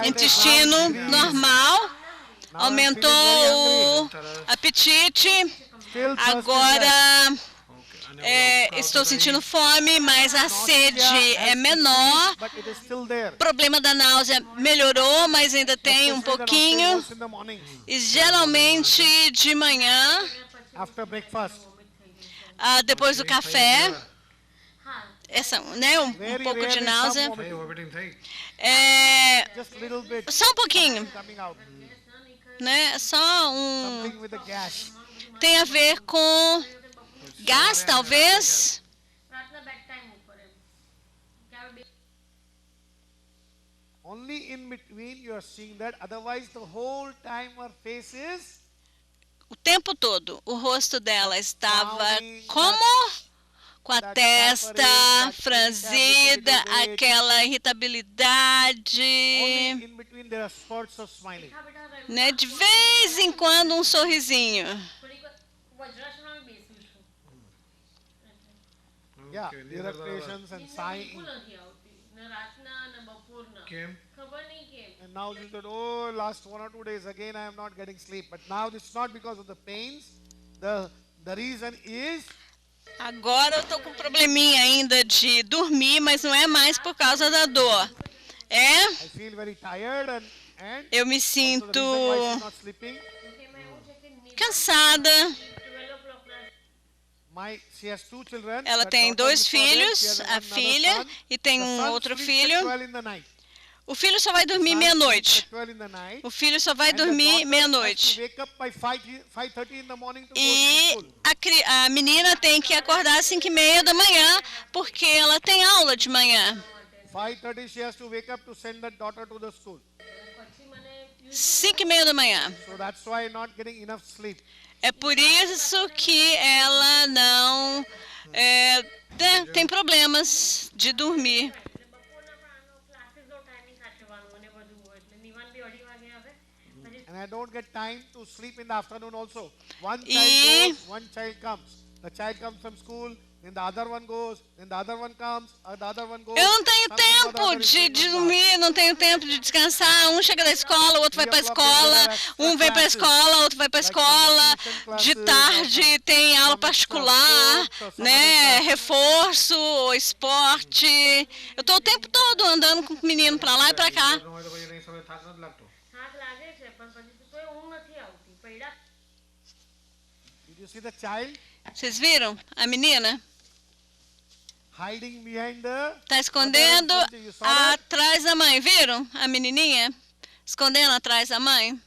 S2: Intestino normal, aumentou o apetite, agora estou sentindo fome, mas a sede é menor, problema da náusea melhorou, mas ainda tem um pouquinho, e geralmente de manhã, depois do café, né, um pouco de náusea. Só um pouquinho. Né, só tem a ver com gás, talvez.
S1: Only in between you are seeing that, otherwise the whole time her face is.
S2: O tempo todo, o rosto dela estava como? Com a testa franzida, aquela irritabilidade, né? De vez em quando um sorrisinho.
S1: And now you said, oh, last 1 or 2 days again I am not getting sleep. But now this is not because of the pains. The reason is.
S2: Agora eu estou com um probleminha ainda de dormir, mas não é mais por causa da dor. Eu me sinto cansada. Ela tem 2 filhos, a filha, e tem um outro filho. O filho só vai dormir meia-noite. O filho só vai dormir meia-noite. E a menina tem que acordar às 5h30 da manhã, porque ela tem aula de manhã. 5h30 da manhã. É por isso que ela não tem problemas de dormir.
S1: And I don't get time to sleep in the afternoon also. One child goes, one child comes. The child comes from school, then the other one goes, then the other one comes, the other one goes.
S2: Eu não tenho tempo de dormir, não tenho tempo de descansar. Um chega da escola, o outro vai para a escola, um vem para a escola, outro vai para a escola. De tarde tem aula particular, né? Reforço, esporte. Eu estou o tempo todo andando com o menino para lá e para cá.
S1: Did you see the child?
S2: Vocês viram a menina?
S1: Hiding behind the
S2: Está escondendo atrás da mãe. Viram a menininha? Escondendo atrás da mãe.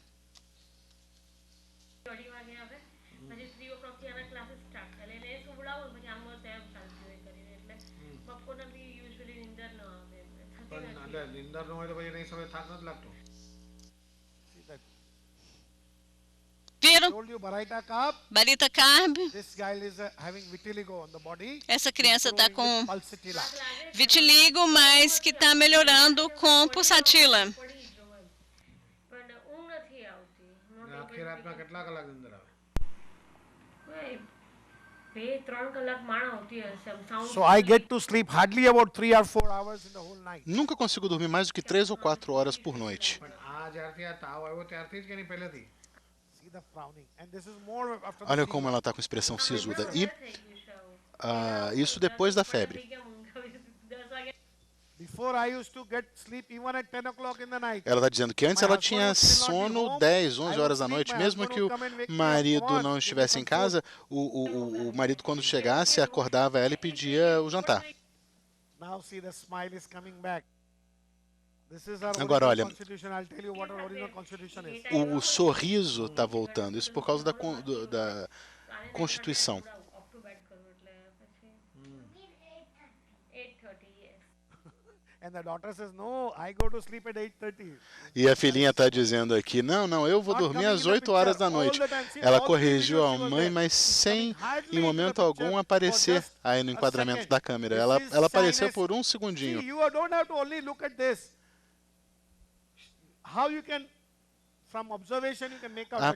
S2: Viram? Barita Carb. Essa criança está com vitiligo, mas que está melhorando com pulsatila.
S1: So I get to sleep hardly about 3 or 4 hours in the whole night.
S3: Nunca consigo dormir mais do que 3 ou 4 horas por noite. Olha como ela está com expressão sisuda. E isso depois da febre. Ela está dizendo que antes ela tinha sono 10, 11 horas da noite. Mesmo que o marido não estivesse em casa, o marido, quando chegasse, acordava ela e pedia o jantar. Agora, olha, o sorriso está voltando. Isso por causa da Constituição. E a filhinha está dizendo aqui, não, eu vou dormir às 8 horas da noite. Ela corrigiu a mãe, mas sem, em momento algum, aparecer aí no enquadramento da câmera. Ela apareceu por um segundinho. A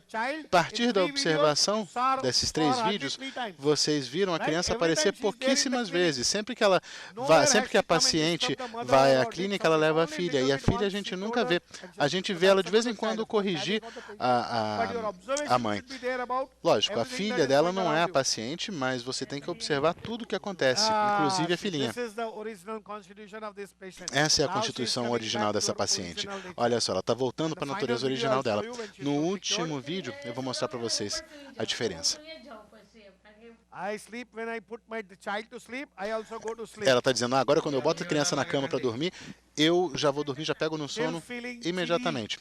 S3: partir da observação desses 3 vídeos, vocês viram a criança aparecer pouquíssimas vezes. Sempre que a paciente vai à clínica, ela leva a filha. E a filha a gente nunca vê. A gente vê ela de vez em quando corrigir a mãe. Lógico, a filha dela não é a paciente, mas você tem que observar tudo o que acontece, inclusive a filhinha. Essa é a constituição original dessa paciente. Olha só, ela está voltando para a natureza original dela. No último vídeo, eu vou mostrar para vocês a diferença. Ela está dizendo, agora quando eu boto a criança na cama para dormir, eu já vou dormir, já pego no sono imediatamente.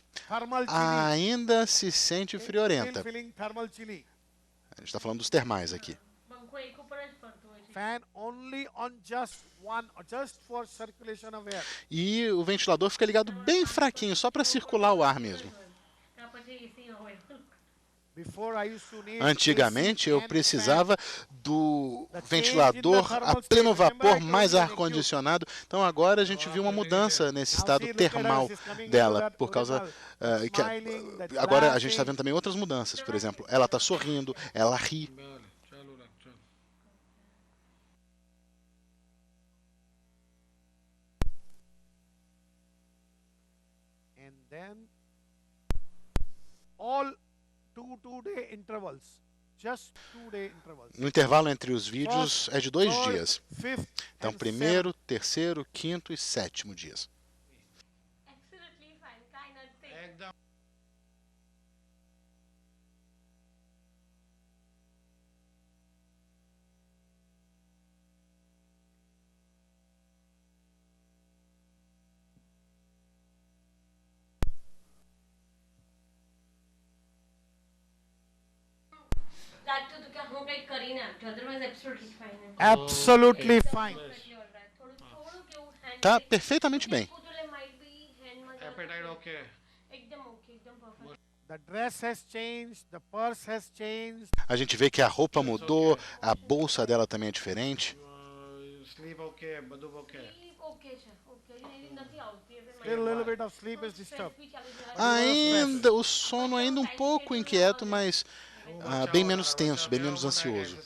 S3: Ainda se sente friorenta. A gente está falando dos termais aqui. E o ventilador fica ligado bem fraquinho, só para circular o ar mesmo. Antigamente eu precisava do ventilador a pleno vapor, mais ar-condicionado. Então agora a gente viu uma mudança nesse estado termal dela, por causa que agora a gente está vendo também outras mudanças. Por exemplo, ela está sorrindo, ela ri. No intervalo entre os vídeos é de 2 dias. Então, 1º, 3º, 5º e 7º dias.
S1: Absolutely fine.
S3: Tá perfeitamente bem. A gente vê que a roupa mudou, a bolsa dela também é diferente. Ainda o sono ainda um pouco inquieto, mas bem menos tenso, bem menos ansioso.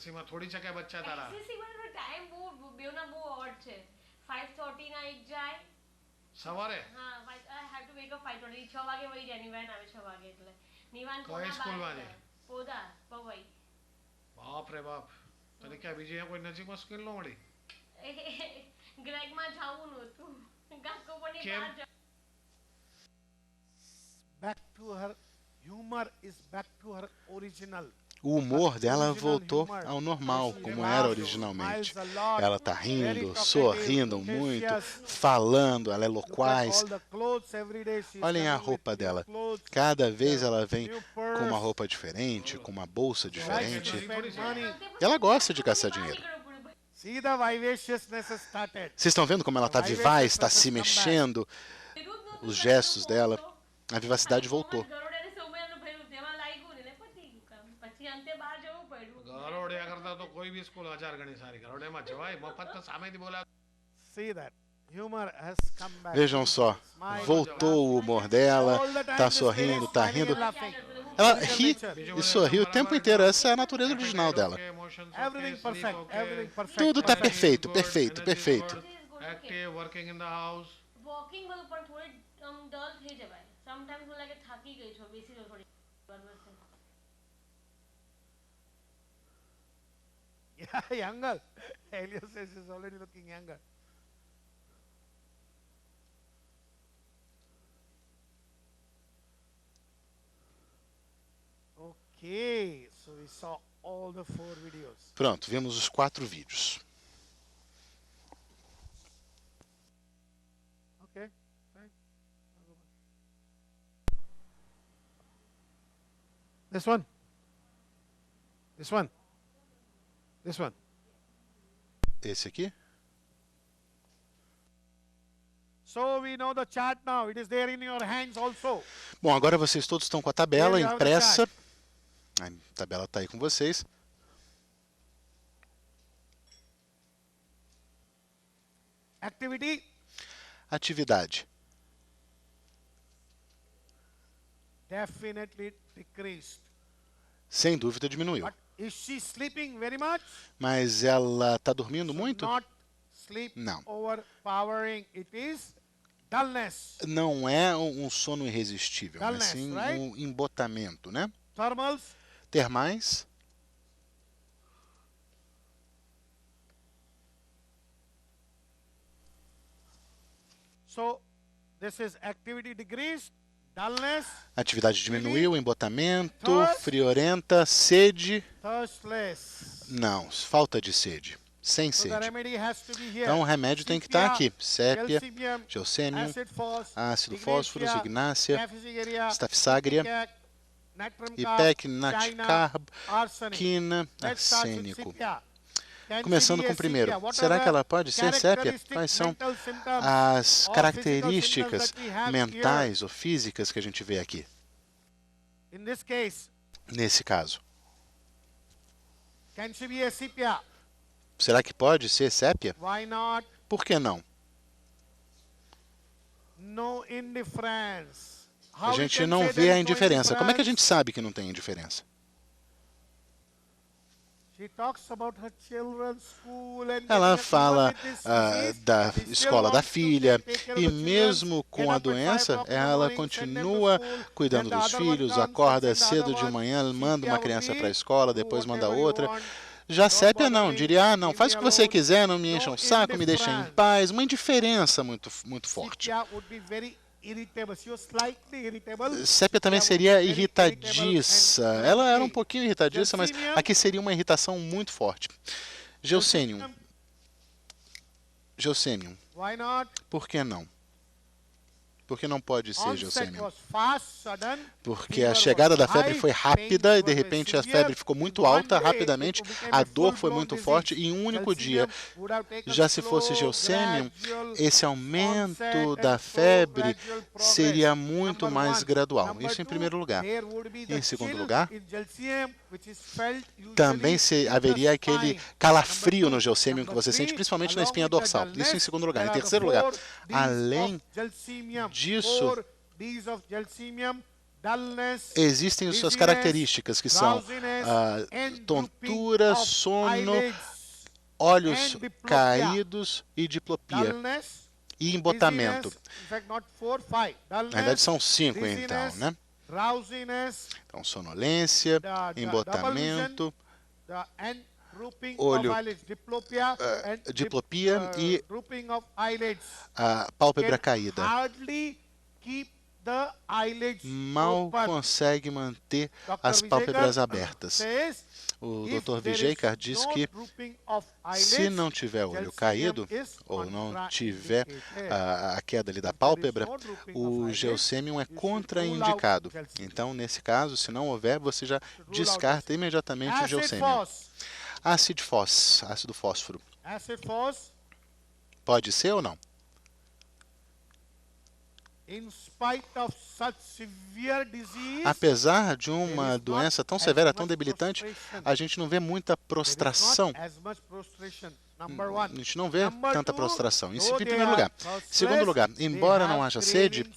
S3: O humor dela voltou ao normal, como era originalmente. Ela está rindo, sorrindo muito, falando, ela é loquaz. Olhem a roupa dela. Cada vez ela vem com uma roupa diferente, com uma bolsa diferente. E ela gosta de gastar dinheiro. Vocês estão vendo como ela está vivaz, está se mexendo? Os gestos dela, a vivacidade voltou. Vejam só, voltou o humor dela, está sorrindo, está rindo. Ela ri e sorri o tempo inteiro, essa é a natureza original dela. Tudo está perfeito, perfeito, perfeito.
S1: Yeah, younger. Elias says she's already looking younger. Okay, so we saw all the 4 videos.
S3: Pronto, vimos os 4 vídeos.
S1: Okay, fine. This one. This one. This one.
S3: Esse aqui?
S1: So we know the chart now. It is there in your hands also.
S3: Bom, agora vocês todos estão com a tabela impressa. A tabela está aí com vocês.
S1: Activity.
S3: Atividade.
S1: Definitely decreased.
S3: Sem dúvida diminuiu.
S1: Is she sleeping very much?
S3: Mas ela está dormindo muito?
S1: Not sleep
S3: Não.
S1: overpowering. It is dullness.
S3: Não é um sono irresistível, mas
S1: Dullness,
S3: sim
S1: right?
S3: um embotamento, né?
S1: Thermals.
S3: Termais.
S1: So this is activity decreased, dullness,
S3: Atividade diminuiu, embotamento, friorenta, sede.
S1: thirstless.
S3: Não, falta de sede. Sem
S1: So the
S3: sede.
S1: remedy has to be here.
S3: Então o remédio tem que estar aqui. Sépia,
S1: Gelsemium,
S3: geosênio,
S1: acid phos,
S3: ácido fósforo, ignácia,
S1: Staphysaria,
S3: Staphysagra,
S1: Ipecac, Natrum
S3: IPEC,
S1: China,
S3: naticarbo,
S1: arsenic.
S3: quina,
S1: Let's start with
S3: arsênico.
S1: sepia. Can
S3: Começando
S1: she be
S3: com
S1: a
S3: o primeiro.
S1: sepia? What
S3: Será
S1: are
S3: que ela
S1: the
S3: pode ser sépia?
S1: characteristic
S3: Quais são
S1: mental symptoms
S3: as
S1: or
S3: características
S1: physical symptoms that we have
S3: mentais ou físicas que a gente vê aqui?
S1: here? In this case,
S3: Nesse caso.
S1: can she be a sepia?
S3: Será que pode ser sépia?
S1: Why not?
S3: Por que não?
S1: No indifference.
S3: A
S1: How we
S3: gente
S1: can
S3: não
S1: say
S3: vê
S1: there
S3: a
S1: is no
S3: indiferença. Como é que a gente
S1: indifference?
S3: sabe que não tem indiferença?
S1: She talks about her children's school and
S3: Ela
S1: even
S3: fala
S1: with this disease,
S3: da
S1: she still
S3: escola da
S1: wants to
S3: filha
S1: take care of
S3: e
S1: the children,
S3: mesmo
S1: get
S3: com a
S1: up at 5
S3: doença,
S1: o'clock in the
S3: ela
S1: morning, send them to
S3: continua
S1: school,
S3: cuidando
S1: then the
S3: dos
S1: other one
S3: filhos,
S1: comes,
S3: acorda
S1: send the
S3: cedo
S1: other
S3: de
S1: one.
S3: manhã, manda
S1: Sepia
S3: uma
S1: would
S3: criança
S1: be,
S3: para a escola,
S1: do
S3: depois manda
S1: whatever you
S3: outra.
S1: want,
S3: Já
S1: don't
S3: sépia
S1: bother
S3: não,
S1: me,
S3: diria, não,
S1: leave
S3: faz
S1: me
S3: o que você
S1: alone.
S3: quiser, não me encha
S1: No
S3: o saco, me deixa em
S1: indifference.
S3: paz. Uma indiferença muito forte.
S1: Sepia would be very irritable. She was slightly irritable.
S3: Sépia também
S1: Sepia
S3: seria
S1: would be very irritable
S3: irritadiça.
S1: and
S3: Ela era um
S1: grumpy.
S3: pouquinho irritadiça, mas
S1: Gelsemium.
S3: aqui seria uma irritação muito forte. Geosênio. Geosênio.
S1: Why not?
S3: Por que não? Por que não pode ser
S1: Onset
S3: geosênio?
S1: was fast, sudden.
S3: Porque
S1: Fever
S3: a
S1: was
S3: chegada da febre
S1: high,
S3: foi rápida
S1: pain
S3: e de
S1: was
S3: repente a
S1: severe.
S3: febre ficou muito
S1: In one
S3: alta
S1: day,
S3: rapidamente,
S1: it became
S3: a
S1: a
S3: dor foi
S1: full-blown
S3: muito
S1: disease.
S3: forte e em um único dia.
S1: Gelsemium would have taken
S3: Já se fosse
S1: slow,
S3: geosênio,
S1: gradual
S3: esse aumento
S1: onset
S3: da
S1: and slow,
S3: febre
S1: gradual progress.
S3: seria muito
S1: Number
S3: mais
S1: one.
S3: gradual.
S1: Number
S3: Isso em
S1: two,
S3: primeiro lugar.
S1: there would be the
S3: Em segundo
S1: chill
S3: lugar,
S1: in Gelsemium, which is felt usually
S3: também
S1: in the
S3: haveria aquele
S1: spine.
S3: calafrio
S1: Number
S3: no
S1: two.
S3: geosêmio que
S1: Number
S3: você sente,
S1: three,
S3: principalmente na
S1: along
S3: espinha
S1: with the
S3: dorsal. Isso em
S1: dullness,
S3: segundo lugar.
S1: there
S3: Em
S1: are the
S3: terceiro lugar,
S1: 4 Ds
S3: além
S1: of Gelsemium.
S3: disso,
S1: 4 Ds of Gelsemium, dullness,
S3: existem suas
S1: dizziness,
S3: características que são
S1: drowsiness, and
S3: tontura,
S1: drooping of
S3: sono,
S1: eyelids.
S3: olhos
S1: and diplopia.
S3: caídos e diplopia
S1: Dullness,
S3: e embotamento.
S1: dizziness, in fact, not 4, 5.
S3: Na verdade
S1: Dullness,
S3: são 5 então,
S1: dizziness,
S3: né?
S1: drowsiness,
S3: Então sonolência,
S1: the
S3: embotamento,
S1: and drooping
S3: olho,
S1: of eyelids, diplopia, and
S3: diplopia e
S1: drooping of eyelids.
S3: a pálpebra
S1: Can
S3: caída.
S1: hardly keep
S3: mal consegue manter as pálpebras abertas. O Dr. Vijaykarth diz que se não tiver olho caído, ou não tiver a queda ali da pálpebra, o geossemium é contraindicado. Então, nesse caso, se não houver, você já descarta imediatamente o geossemium. Ácido fósforo. Pode ser ou não? Apesar de uma doença tão severa, tão debilitante, a gente não vê muita prostração. A gente não vê tanta prostração. Isso em primeiro lugar. Em segundo lugar, embora não haja sede,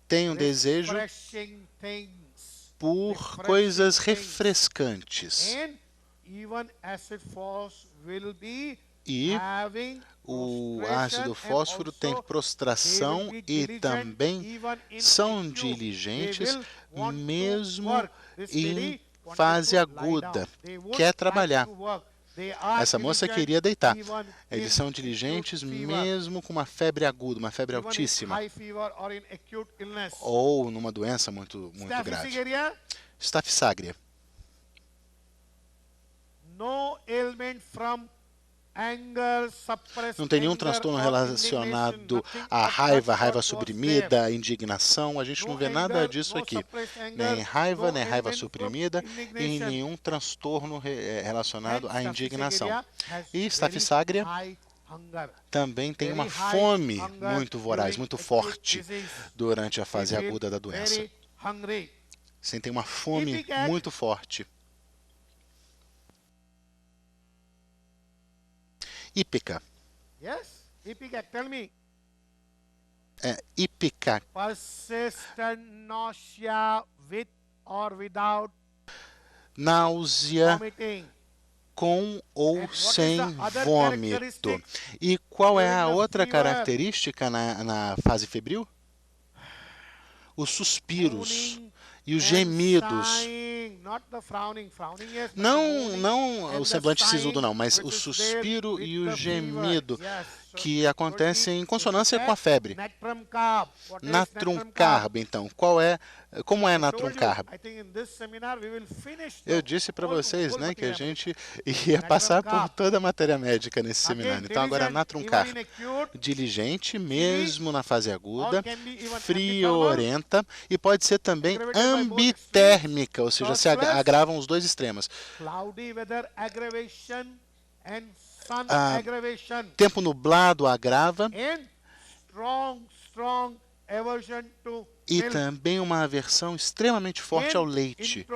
S3: tem um desejo por coisas refrescantes. E o ácido fósforo tem prostração e também são diligentes mesmo em fase aguda. Quer trabalhar. Essa moça queria deitar. Eles são diligentes mesmo com uma febre aguda, uma febre altíssima. Ou numa doença muito grave. Staphysagra. Não tem nenhum transtorno relacionado à raiva suprimida, à indignação. A gente não vê nada disso aqui. Nem raiva suprimida e nenhum transtorno relacionado à indignação. E Staphysagra também tem uma fome muito voraz, muito forte durante a fase aguda da doença. Sentem uma fome muito forte. Hípica.
S1: Tell me.
S3: Hípica.
S1: Persistent nausea with or without
S3: náusea,
S1: vomiting.
S3: Com ou sem vômito. E qual é a outra característica na fase febril? Os suspiros e os gemidos. Não o semblante sisudo, não, mas o suspiro e o gemido que acontecem em consonância com a febre. Natrum carb, então. Como é natrum carb? Eu disse para vocês, né, que a gente ia passar por toda a matéria médica nesse seminário. Então, agora, natrum carb. Diligente, mesmo na fase aguda, friorenta e pode ser também ambitérmica, ou seja, se agravam os dois extremos. Tempo nublado agrava e também uma aversão extremamente forte ao leite.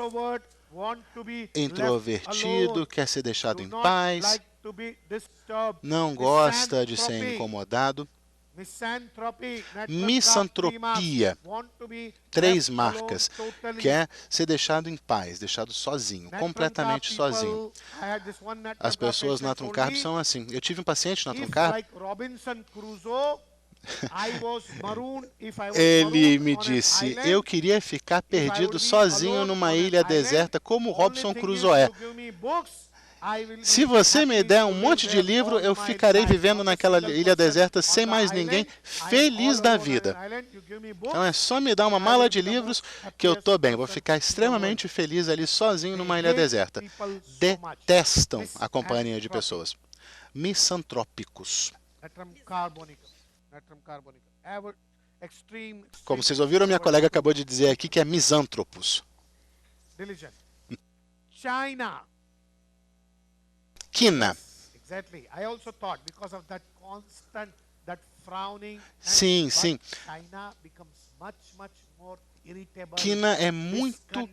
S3: Introvertido, quer ser deixado em paz, não gosta de ser incomodado. Misantropia, 3 marcas, quer ser deixado em paz, deixado sozinho, completamente sozinho. As pessoas natrum carb são assim. Eu tive um paciente natrum carb. Ele me disse, eu queria ficar perdido sozinho numa ilha deserta como Robinson Crusoe. Se você me der um monte de livro, eu ficarei vivendo naquela ilha deserta sem mais ninguém, feliz da vida. Então é só me dar uma mala de livros que eu estou bem. Vou ficar extremamente feliz ali sozinho numa ilha deserta. Detestam a companhia de pessoas. Misantrópicos. Como vocês ouviram, minha colega acabou de dizer aqui que é misântropos. Quina. Sim. Quina é muito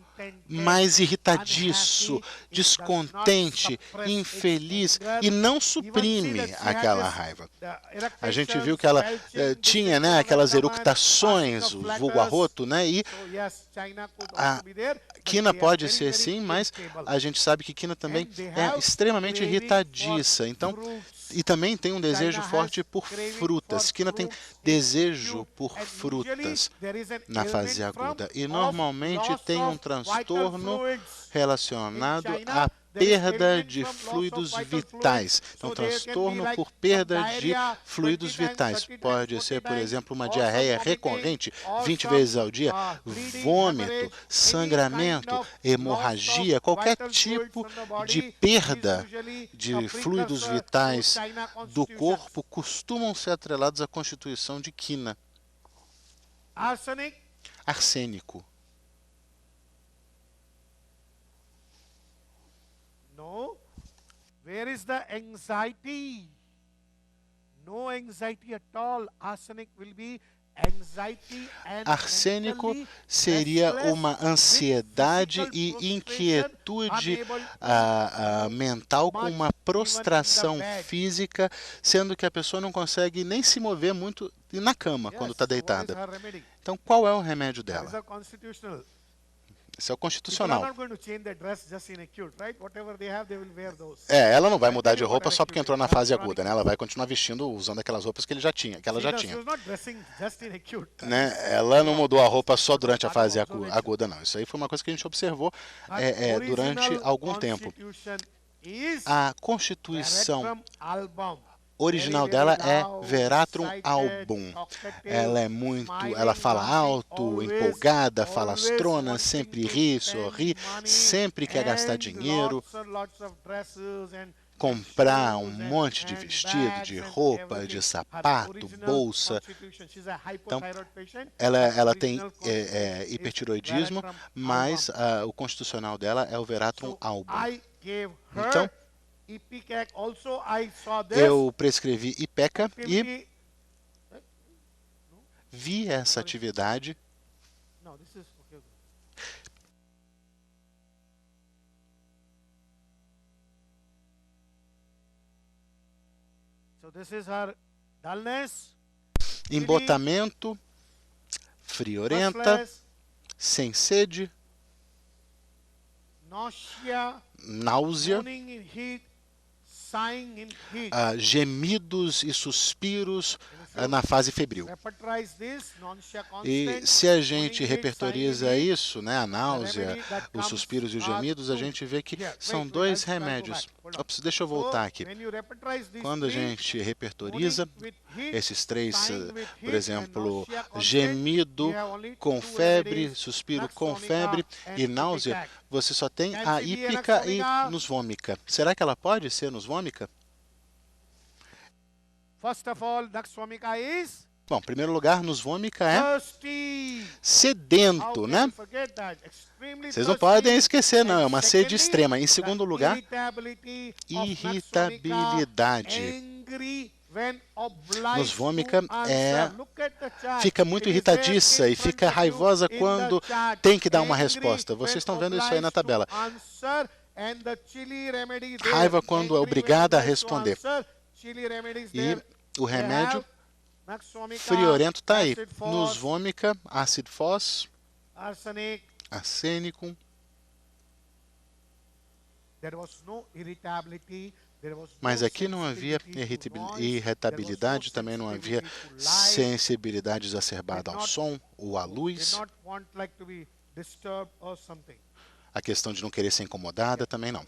S3: mais irritadiço, descontente, infeliz e não suprime aquela raiva. A gente viu que ela tinha, né, aquelas eructações, o vulgo arroto, né, e a quina pode ser sim, mas a gente sabe que quina também é extremamente irritadiça. Então, e também tem um desejo forte por frutas. Quina tem desejo por frutas na fase aguda. E normalmente tem um transtorno relacionado à perda de fluidos vitais. Então, transtorno por perda de fluidos vitais. Pode ser, por exemplo, uma diarreia recorrente 20 vezes ao dia, vômito, sangramento, hemorragia, qualquer tipo de perda de fluidos vitais do corpo costumam ser atrelados à constituição de quina. Arsênico.
S1: No. Where is the anxiety? No anxiety at all. Arsenic will be anxiety and
S3: Arsênico seria uma ansiedade e inquietude mental com uma prostração física, sendo que a pessoa não consegue nem se mover muito na cama quando está deitada. Então, qual é o remédio dela? Esse é o constitucional. Ela não vai mudar de roupa só porque entrou na fase aguda, né? Ela vai continuar vestindo, usando aquelas roupas que ela já tinha. Né? Ela não mudou a roupa só durante a fase aguda, não. Isso aí foi uma coisa que a gente observou durante algum tempo. A constituição original dela é Veratrum album. Ela fala alto, empolgada, falastrona, sempre ri, sorri, sempre quer gastar dinheiro, comprar um monte de vestido, de roupa, de sapato, bolsa. Então, ela tem hipertiroidismo, mas o constitucional dela é o Veratrum album. Então, eu prescrevi Ipeca e vi essa atividade. Embotamento, friorenta, sem sede, náusea, gemidos e suspiros na fase febril. E se a gente repertoriza isso, né, a náusea, os suspiros e os gemidos, a gente vê que são dois remédios. Ops, deixa eu voltar aqui. Quando a gente repertoriza esses três, por exemplo, gemido com febre, suspiro com febre e náusea, você só tem a hípica e nusvômica. Será que ela pode ser nusvômica? Bom, em primeiro lugar, nusvômica é sedento, né? Vocês não podem esquecer, não, é uma sede extrema. Em segundo lugar, irritabilidade. Nusvômica fica muito irritadiça e fica raivosa quando tem que dar uma resposta. Vocês estão vendo isso aí na tabela. Raiva quando é obrigada a responder. E o remédio friorento está aí. Nusvômica, ácido fós, arsênico. Mas aqui não havia irritabilidade, também não havia sensibilidade exacerbada ao som ou à luz. A questão de não querer ser incomodada também não.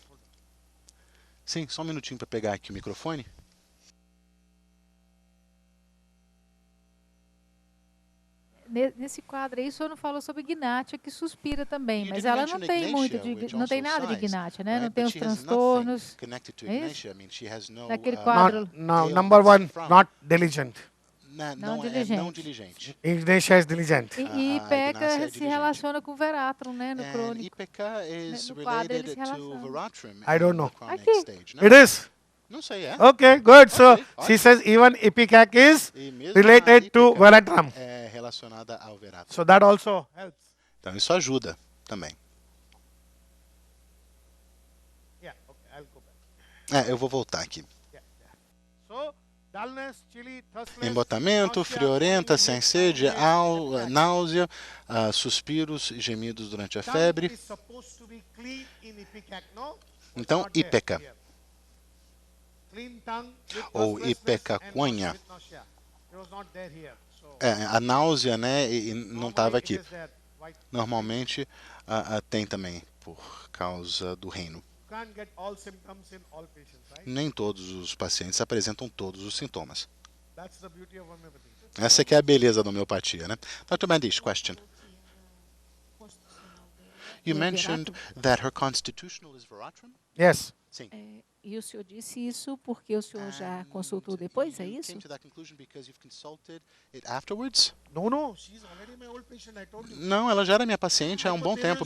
S3: Sim, só um minutinho para pegar aqui o microfone.
S4: Nesse quadro aí, o senhor não falou sobre Gnátia, que suspira também, mas ela não tem muito não tem nada de Gnátia, né? Não tem os transtornos. É isso? Naquele quadro.
S1: No, number one, not diligent.
S3: Não diligente.
S1: Ignatia is diligent.
S4: E Ipeca se relaciona com o Veratrum, né? No crônico.
S3: Ipeca is related to Veratrum.
S1: I don't know.
S3: Aqui.
S1: It is.
S3: Não sei, é?
S1: Okay, good. So she says even Ipecac is related to Veratrum.
S3: É relacionada ao Veratrum.
S1: So that also helps.
S3: Então isso ajuda também.
S1: Yeah, okay, I'll go back.
S3: Eu vou voltar aqui.
S1: So dullness, chilly, thirstness,
S3: Embotamento, friorenta, sem sede, náusea, suspiros e gemidos durante a febre. Então, Ipeca. Ou ipecacuanha. A náusea, né, e não estava aqui. Normalmente tem também, por causa do reino. Nem todos os pacientes apresentam todos os sintomas. Essa que é a beleza da homeopatia, né? Dr. Bandish, question. You mentioned that her constitutional is Veratrum?
S1: Yes.
S3: Sim.
S4: E o senhor disse isso porque o senhor já consultou depois, é isso?
S3: Came to that conclusion because you've consulted it afterwards?
S1: No, she's already my old patient, I told you.
S3: Não, ela já era minha paciente há um bom tempo.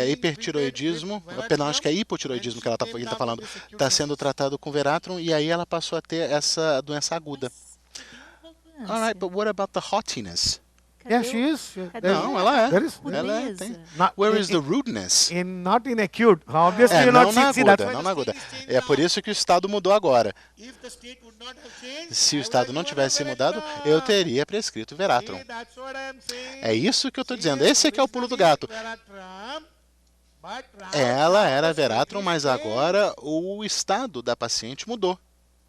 S3: Hipertiroidismo, perdão, acho que é hipotiroidismo que ele está falando, está sendo tratado com Veratrum e aí ela passou a ter essa doença aguda. All right, but what about the hottiness?
S1: Yeah, she is.
S3: Não, ela é.
S1: There is.
S3: Ela é, tem.
S1: Not
S3: Where is the rudeness?
S1: not in acute. Obviously,
S3: É,
S1: you
S3: não
S1: not
S3: na
S1: see that's
S3: aguda,
S1: why
S3: não
S1: the
S3: na
S1: state
S3: aguda.
S1: is changed
S3: É por
S1: now.
S3: isso que o Estado mudou agora.
S1: If the state would not have changed,
S3: Se o
S1: I
S3: Estado
S1: would
S3: não
S1: have
S3: tivesse
S1: given
S3: mudado,
S1: Veratrum.
S3: eu teria prescrito Veratrum.
S1: See, that's what I'm saying.
S3: É isso que eu estou
S1: She
S3: dizendo.
S1: is
S3: Esse é que é o pulo do gato.
S1: Veratrum, but
S3: Ela era
S1: now the
S3: Veratrum,
S1: state
S3: mas
S1: is changed.
S3: agora o estado da paciente mudou.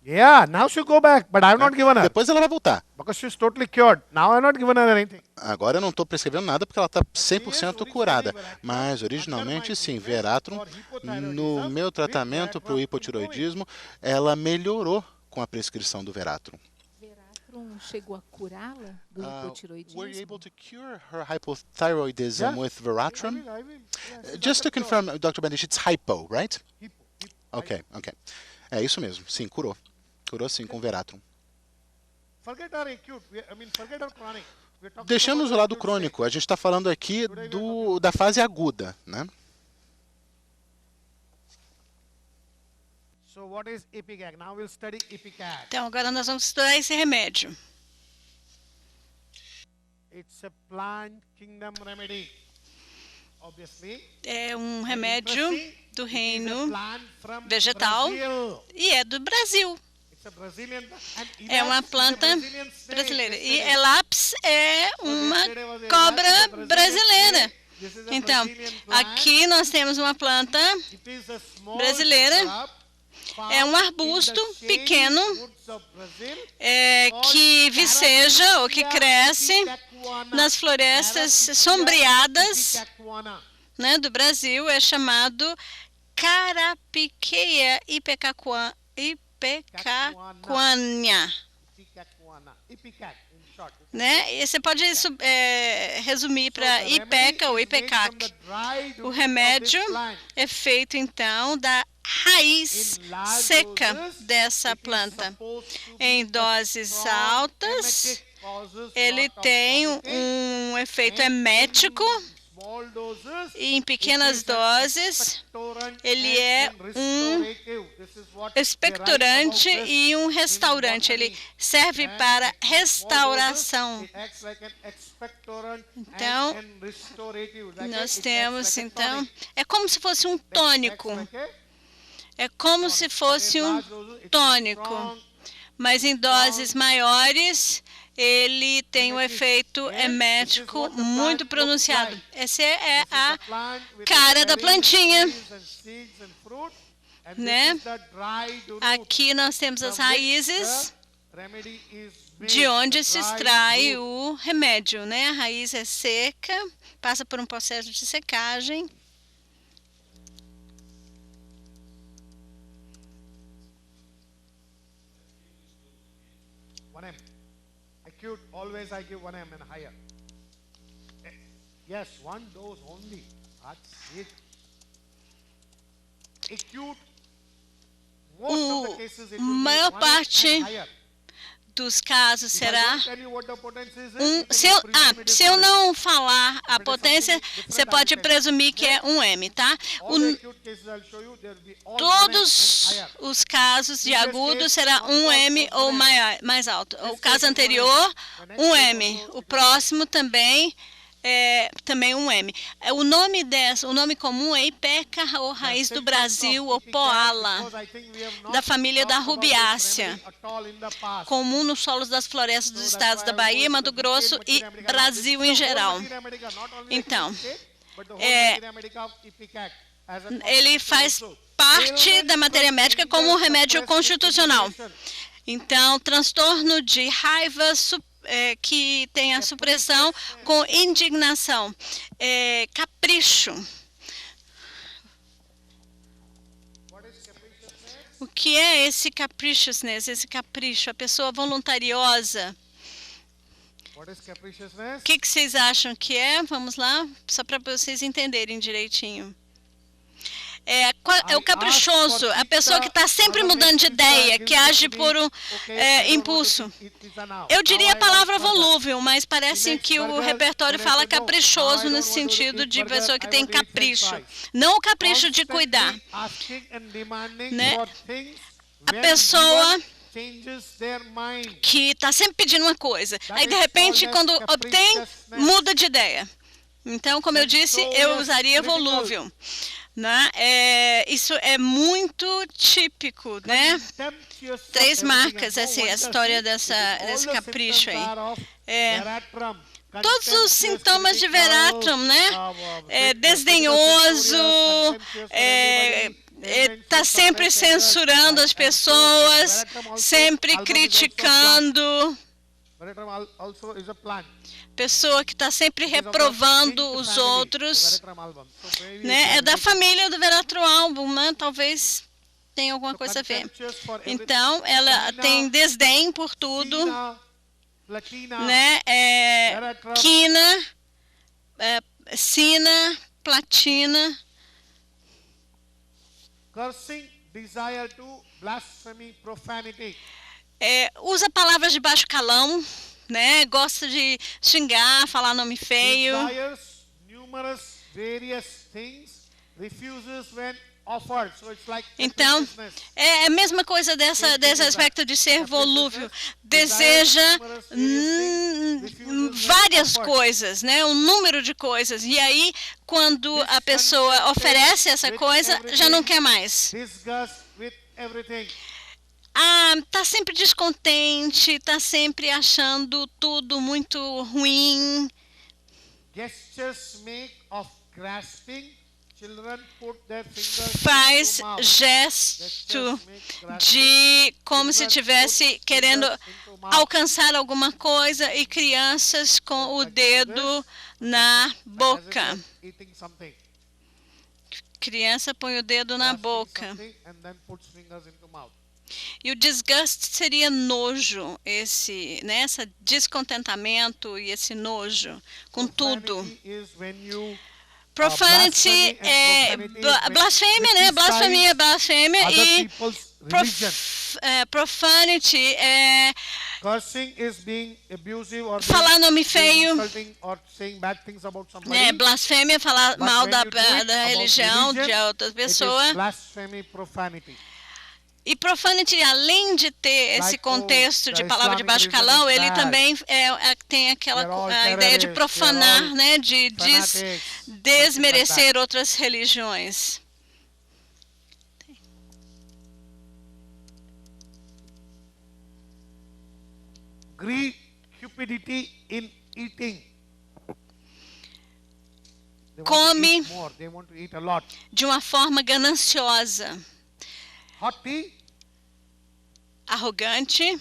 S1: Yeah, now she'll go back, but I've not given her
S3: Depois ela vai voltar.
S1: because she's totally cured. Now I've not given her anything.
S3: Agora eu não estou prescrevendo nada porque ela está 100% curada. Mas originalmente sim, Veratrum, no meu tratamento para o hipotiroidismo, ela melhorou com a prescrição do Veratrum.
S4: Veratrum chegou a curá-la do
S3: Were you
S4: hipotiroidismo?
S3: able to cure her hypothyroidism
S1: Yeah.
S3: with Veratrum?
S1: I will. Yeah,
S3: Just to confirm, Dr. Bandish, it's hypo, right?
S1: Hypo.
S3: Ok. É isso mesmo, sim, curou. Curou sim com Veratrum.
S1: Forget our acute. Forget our chronic. We're talking
S3: Deixamos
S1: about
S3: o lado
S1: acute
S3: crônico, a gente está falando aqui da fase aguda, né?
S1: So what is Ipecac? Now we'll study Ipecac.
S2: Então, agora nós vamos estudar esse remédio.
S1: It's a plant kingdom remedy. Obviously.
S2: É um remédio do reino
S1: Plant from
S2: vegetal
S1: Brazil.
S2: e é do Brasil.
S1: It's a Brazilian and
S2: É uma
S1: Elaps is a
S2: planta
S1: Brazilian snake.
S2: brasileira. E
S1: Yesterday.
S2: Elaps é uma
S1: Yesterday was a
S2: cobra
S1: Elaps, a Brazilian
S2: brasileira.
S1: snake. This is a
S2: Então,
S1: Brazilian plant.
S2: aqui nós temos uma planta
S1: It is a small
S2: brasileira.
S1: shrub found
S2: É um
S1: in the
S2: arbusto
S1: shade
S2: pequeno
S1: woods of Brazil.
S2: que viceja ou que cresce nas florestas sombreadas, né, do Brasil. É chamado Carapiqueia ipecacuana.
S1: Ipecac, in short.
S2: Né? E você pode resumir para Ipeca ou Ipecac. O remédio é feito, então, da raiz seca dessa planta. Em doses altas, ele tem um efeito emético e em pequenas doses ele é um expectorante e um restaurante. Ele serve para restauração. Então, nós temos, então, é como se fosse um tônico. É como se fosse um tônico, mas em doses maiores ele tem um efeito emético muito pronunciado. Essa é a cara da plantinha, né? Aqui nós temos as raízes de onde se extrai o remédio, né? A raiz é seca, passa por um processo de secagem.
S1: Acute, always I give 1 m and higher. Yes, 1 dose only. That's it. Acute, most of the cases it will be
S2: maior
S1: 1 m
S2: parte
S1: and higher.
S2: dos casos será
S1: If I don't tell you what the potency is,
S2: se eu não falar a potência, você pode presumir que é 1 m, tá? Todos os casos de agudo será 1 m ou mais alto. O caso anterior, 1 m. O próximo também é também 1 m. O nome comum é Ipeca ou raiz do Brasil ou Poala, da família da Rubiácea, comum nos solos das florestas dos estados da Bahia, Mato Grosso e Brasil em geral. Então, ele faz parte da matéria médica como um remédio constitucional. Então, transtorno de raiva que tem a supressão com indignação, capricho. O que é esse capriciousness, esse capricho, a pessoa voluntariosa?
S1: What is capriciousness?
S2: O que vocês acham que é? Vamos lá, só para vocês entenderem direitinho. É o caprichoso, a pessoa que está sempre mudando de ideia, que age por um impulso. Eu diria a palavra volúvel, mas parece que o repertório fala caprichoso no sentido de pessoa que tem capricho. Não o capricho de cuidar, né? A pessoa que está sempre pedindo uma coisa, aí de repente quando obtém, muda de ideia. Então, como eu disse, eu usaria volúvel. Né? Isso é muito típico, né? 3 marcas, essa é a história desse capricho aí. Todos os sintomas de Veratrum, né? Desdenhoso, está sempre censurando as pessoas, sempre criticando. Pessoa que está sempre reprovando os outros, né? É da família do Veratrum Album, né? Talvez tenha alguma coisa a ver. Então, ela tem desdém por tudo, né? Quina, sina, platina.
S1: Cursing, desire to blasphemy, profanity.
S2: Usa palavras de baixo calão, né? Gosta de xingar, falar nome feio. Então, é a mesma coisa desse aspecto de ser volúvel. Deseja várias coisas, né? Um número de coisas. E aí, quando a pessoa oferece essa coisa, já não quer mais. Está sempre descontente, está sempre achando tudo muito ruim. Faz gesto de como se estivesse querendo alcançar alguma coisa e crianças com o dedo na boca. Criança põe o dedo na boca. E o disgust seria nojo, esse descontentamento e esse nojo com tudo. Profanity é blasfêmia, né? Blasfemia é blasfêmia e profanity é falar nome feio. Blasfêmia é falar mal da religião de outra pessoa. E profanity, além de ter esse contexto de palavra de baixo calão, ele também tem a ideia de profanar, né, de desmerecer outras religiões.
S1: Greed, cupidity in eating.
S2: Come de uma forma gananciosa.
S1: Haughty,
S2: arrogante,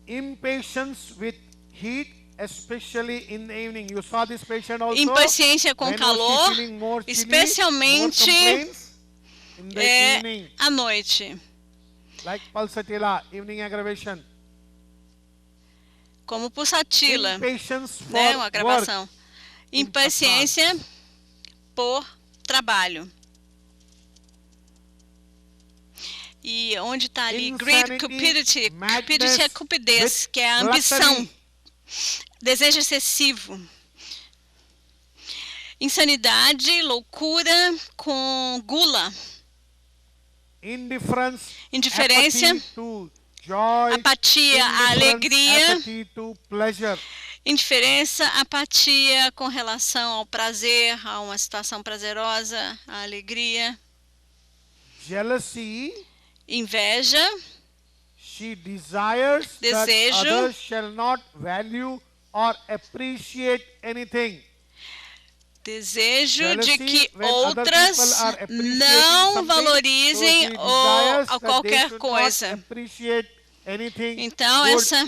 S1: impatience with heat, especially in the evening. You saw this patient also.
S2: Impaciência com calor, especialmente à noite.
S1: Like pulsatilla, evening aggravation.
S2: Como pulsatilla, né, uma agravação. Impaciência por trabalho. E onde está ali? Greed, cupidity. Cupidity é cupidez, que é a ambição. Desejo excessivo. Insanidade, loucura com gula. Indiferença, apatia, alegria. Indiferença, apatia com relação ao prazer, a uma situação prazerosa, a alegria.
S1: Jealousy,
S2: inveja,
S1: desejo, that others shall not value or appreciate anything.
S2: Desejo de que outras não valorizem ou qualquer coisa. Então, essa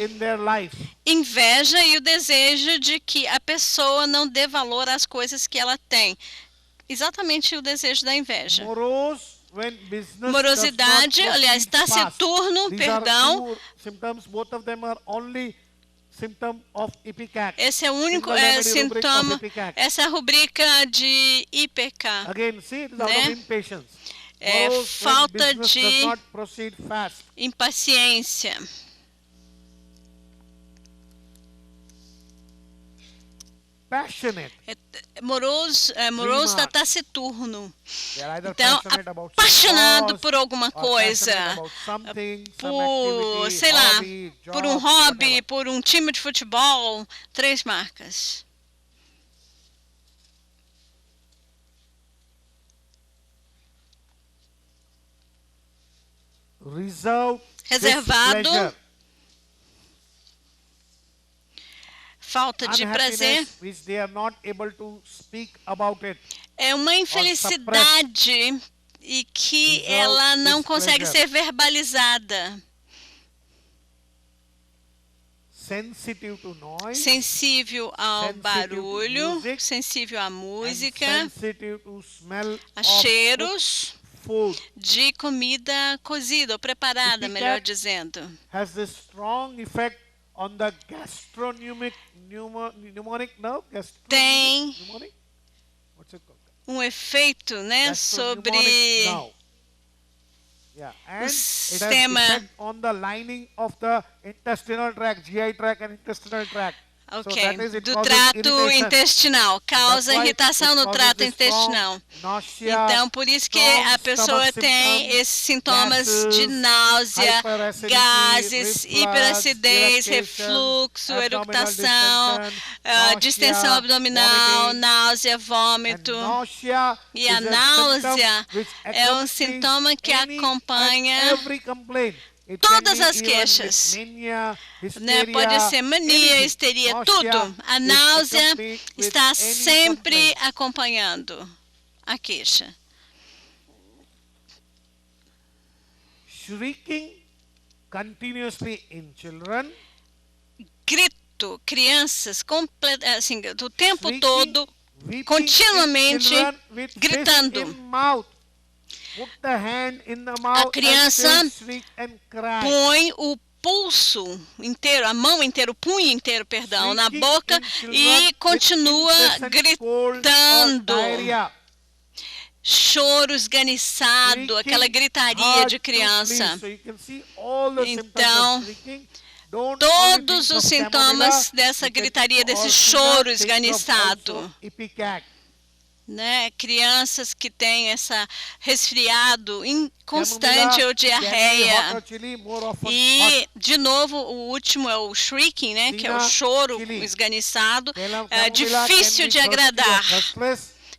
S2: inveja e o desejo de que a pessoa não dê valor às coisas que ela tem. Exatamente o desejo da inveja. Morosidade, aliás, taciturno, perdão. Esse é o único sintoma, essa é a rubrica de IPK. Né? É falta de impaciência. Moroso está taciturno. Então, apaixonado por alguma coisa, por, sei lá, por um hobby, por um time de futebol, 3 marcas. Reservado. Falta de prazer. É uma infelicidade e que ela não consegue ser verbalizada. Sensível ao barulho, sensível à música, a cheiros de comida cozida ou preparada, melhor dizendo. Tem um efeito, né, sobre o sistema do trato intestinal, causa irritação no trato intestinal. Então, por isso que a pessoa tem esses sintomas de náusea, gases, hiperacidez, refluxo, eructação, distensão abdominal, náusea, vômito. E a náusea é um sintoma que acompanha todas as queixas, né? Pode ser mania, histeria, tudo. A náusea está sempre acompanhando a queixa. Grito, crianças assim, o tempo todo, continuamente gritando. A criança põe o pulso inteiro, a mão inteira, o punho inteiro, perdão, na boca e continua gritando. Choro esganiçado, aquela gritaria de criança. Então, todos os sintomas dessa gritaria, desse choro esganiçado. Né, crianças que têm essa resfriado inconstante ou diarreia. E, de novo, o último é o shrieking, né, que é o choro esganiçado, difícil de agradar.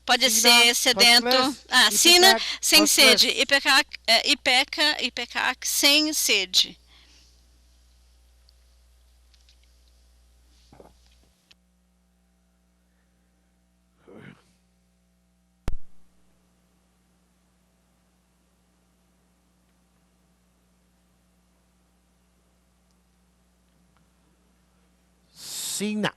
S2: Pode ser sedento, sina, sem sede, IPK, sem sede. Sina.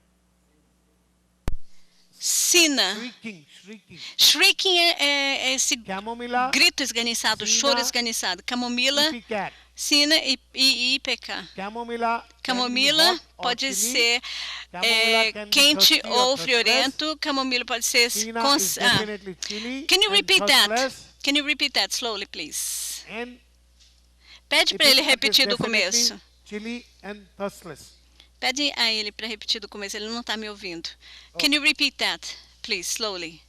S2: Shrieking é esse grito esganiçado, choro esganiçado. Camomila, sina e IPK. Camomila pode ser quente ou friorento. Camomila pode ser... Can you repeat that? Can you repeat that slowly, please? Pede para ele repetir do começo. Pede a ele para repetir do começo, ele não está me ouvindo. Can you repeat that, please, slowly?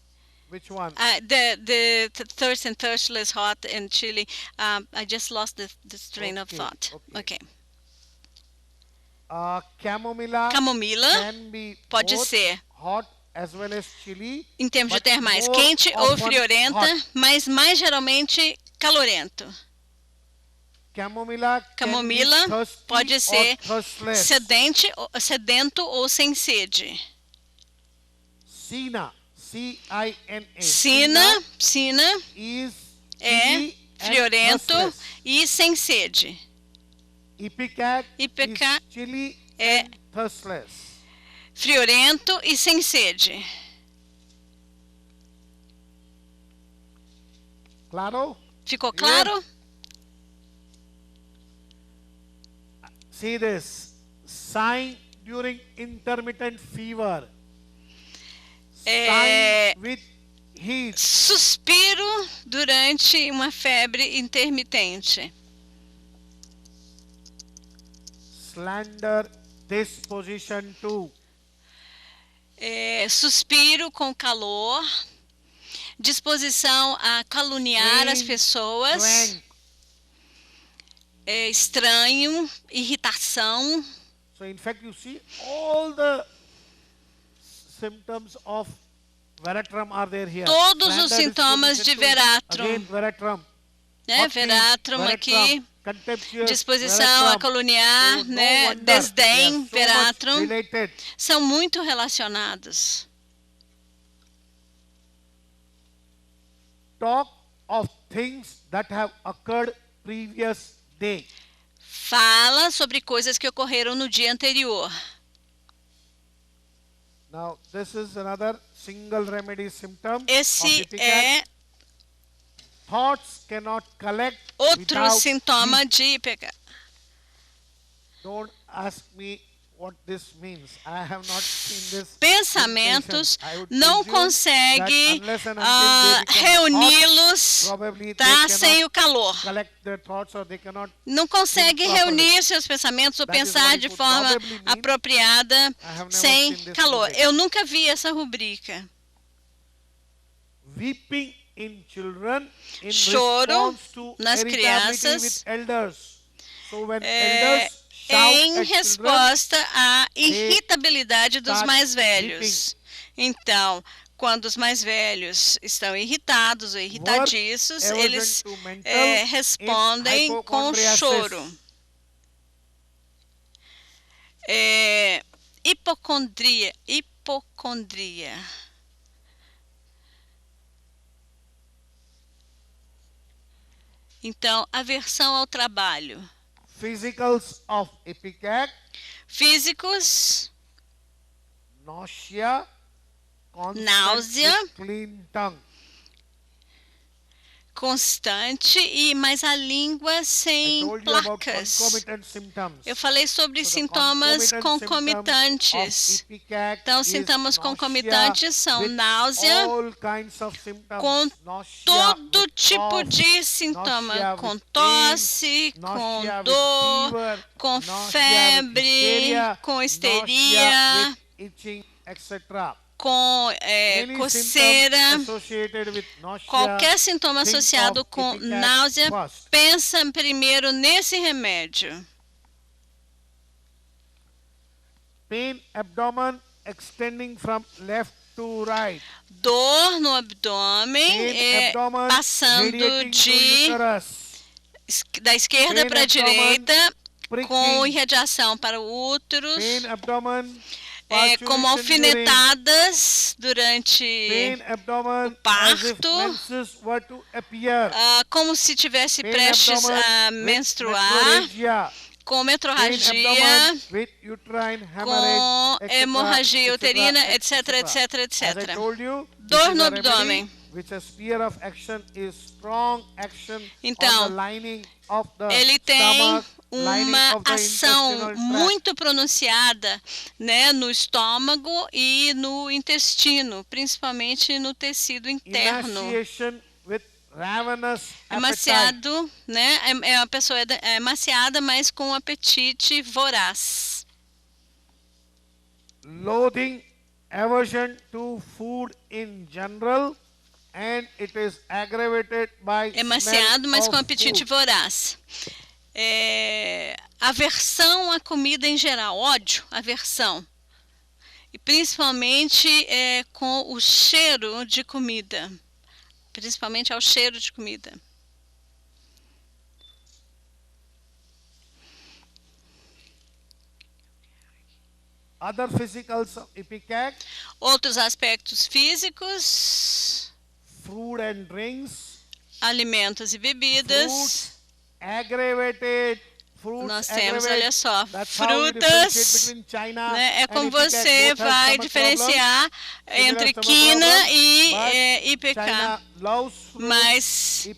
S1: Which one?
S2: The thirst and thirstless, hot and chilly. I just lost the train of thought. Okay. Camomila pode ser
S1: hot as well as chilly,
S2: em termos de termais, quente ou friorenta, mas mais geralmente calorento.
S1: Camomila
S2: pode ser sedento ou sem sede.
S1: Sina,
S2: Sina é friorento e sem sede. IPK é friorento e sem sede.
S1: Claro?
S2: Ficou claro?
S1: See this. Sign during intermittent fever. Sign with heat.
S2: Suspiro durante uma febre intermitente.
S1: Slander disposition too.
S2: Suspiro com calor, disposição a caluniar as pessoas, estranho, irritação.
S1: So in fact you see all the symptoms of Veratrum are there here.
S2: Todos os sintomas de Veratrum.
S1: Again, Veratrum.
S2: Veratrum aqui. Disposição a caluniar, né? Desdém, Veratrum, são muito relacionados.
S1: Talk of things that have occurred previous day.
S2: Fala sobre coisas que ocorreram no dia anterior.
S1: Now, this is another single remedy symptom.
S2: Esse é
S1: Thoughts cannot collect
S2: outro sintoma de IPK.
S1: Don't ask me what this means. I have not seen this.
S2: Pensamentos não consegue reuni-los, tá, sem o calor. Não consegue reunir seus pensamentos ou pensar de forma apropriada sem calor. Eu nunca vi essa rubrica.
S1: Weeping in children in
S2: choro nas crianças em resposta à irritabilidade dos mais velhos. Então, quando os mais velhos estão irritados ou irritadiços, eles respondem com choro. Hipocondria. Então, aversão ao trabalho.
S1: Physicals of ipecac.
S2: Físicos.
S1: Náusea. Clean tongue.
S2: Constante, mas a língua sem placas. Eu falei sobre sintomas concomitantes. Então, sintomas concomitantes são náusea, com todo tipo de sintoma, com tosse, com dor, com febre, com histeria, com coceira, qualquer sintoma associado com náusea, pensa primeiro nesse remédio.
S1: Pain abdomen extending from left to right.
S2: Dor no abdômen, passando da esquerda para a direita, com irradiação para o útero. Como alfinetadas durante o parto, como se tivesse prestes a menstruar, com metrorragia, com hemorragia uterina, etc, etc, etc. Dor no abdômen. Então, ele tem uma ação muito pronunciada, né, no estômago e no intestino, principalmente no tecido interno. Emaciado, né? A pessoa é emaciada, mas com apetite voraz.
S1: Loathing, aversion to food in general, and it is aggravated by
S2: emaciado, mas com apetite voraz. Aversão à comida em geral, ódio, aversão. E principalmente com o cheiro de comida. Principalmente ao cheiro de comida.
S1: Other physicals of ipecac.
S2: Outros aspectos físicos.
S1: Food and drinks.
S2: Alimentos e bebidas.
S1: Fruits, aggravated
S2: nós temos, olha só, frutas, né? É como você vai diferenciar entre quina e IPK. Mas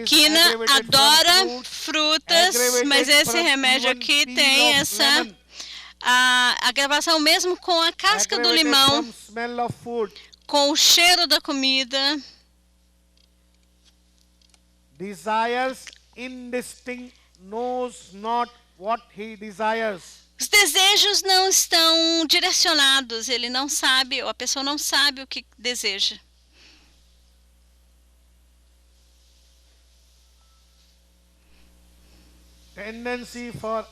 S2: quina adora frutas, mas esse remédio aqui tem essa agravação mesmo com a casca do limão, com o cheiro da comida.
S1: Desires indistinct, knows not what he desires.
S2: Os desejos não estão direcionados, ele não sabe, ou a pessoa não sabe o que deseja.
S1: Tendency for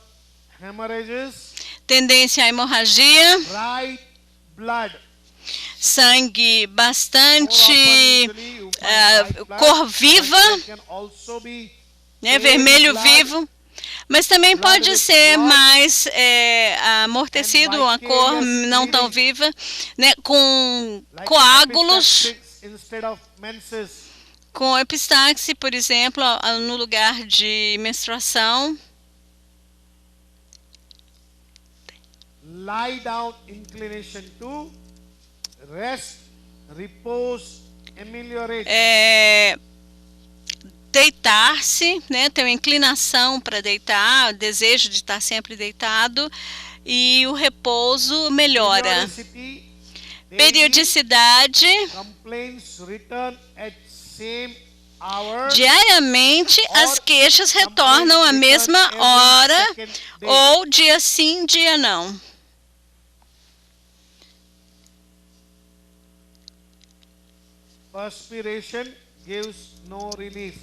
S1: hemorrhages.
S2: Tendência à hemorragia.
S1: Bright blood.
S2: Sangue bastante cor viva, né, vermelho vivo, mas também pode ser mais amortecido, uma cor não tão viva, né, com coágulos, com epistaxe, por exemplo, no lugar de menstruação.
S1: Lie down, inclination to rest, repose, ameliorate.
S2: Deitar-se, né, ter uma inclinação para deitar, o desejo de estar sempre deitado, e o repouso melhora. Periodicidade. Diariamente as queixas retornam à mesma hora, ou dia sim, dia não.
S1: Perspiration gives no relief.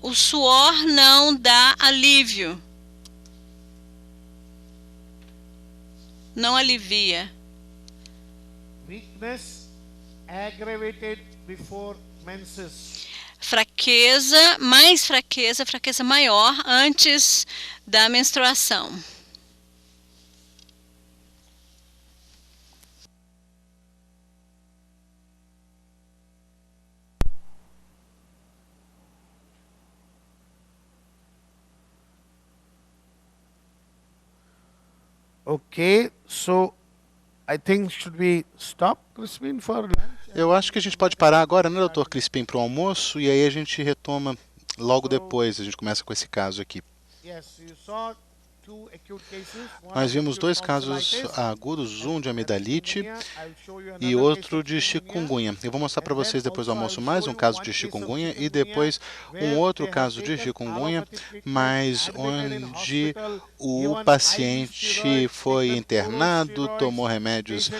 S2: O suor não dá alívio. Não alivia.
S1: Weakness aggravated before menses.
S2: Fraqueza, mais fraqueza, fraqueza maior antes da menstruação.
S1: Okay, so I think should we stop, Crispin, for lunch?
S3: Eu acho que a gente pode parar agora, né, Dr. Crispin, para o almoço, e aí a gente retoma logo depois, a gente começa com esse caso aqui. Nós vimos 2 casos agudos, um de amidalite e outro de chikungunya. Eu vou mostrar para vocês depois do almoço mais um caso de chikungunya e depois um outro caso de chikungunya, mas onde o paciente foi internado, tomou remédios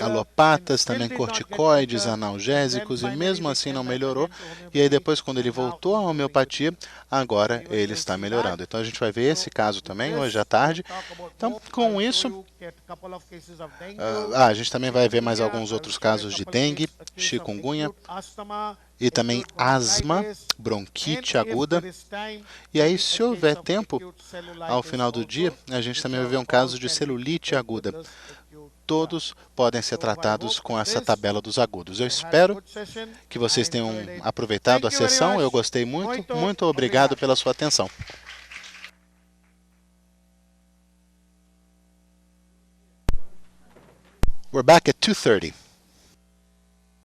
S3: alopatas, também corticoides, analgésicos, e mesmo assim não melhorou. E aí depois, quando ele voltou à homeopatia, agora ele está melhorando. Então a gente vai ver esse caso também hoje à tarde. Então, com isso, a gente também vai ver mais alguns outros casos de dengue, chikungunya e também asma, bronquite aguda. E aí, se houver tempo, ao final do dia, a gente também vai ver um caso de celulite aguda. Todos podem ser tratados com essa tabela dos agudos. Eu espero que vocês tenham aproveitado a sessão. Eu gostei muito. Muito obrigado pela sua atenção. We're back at 2:30.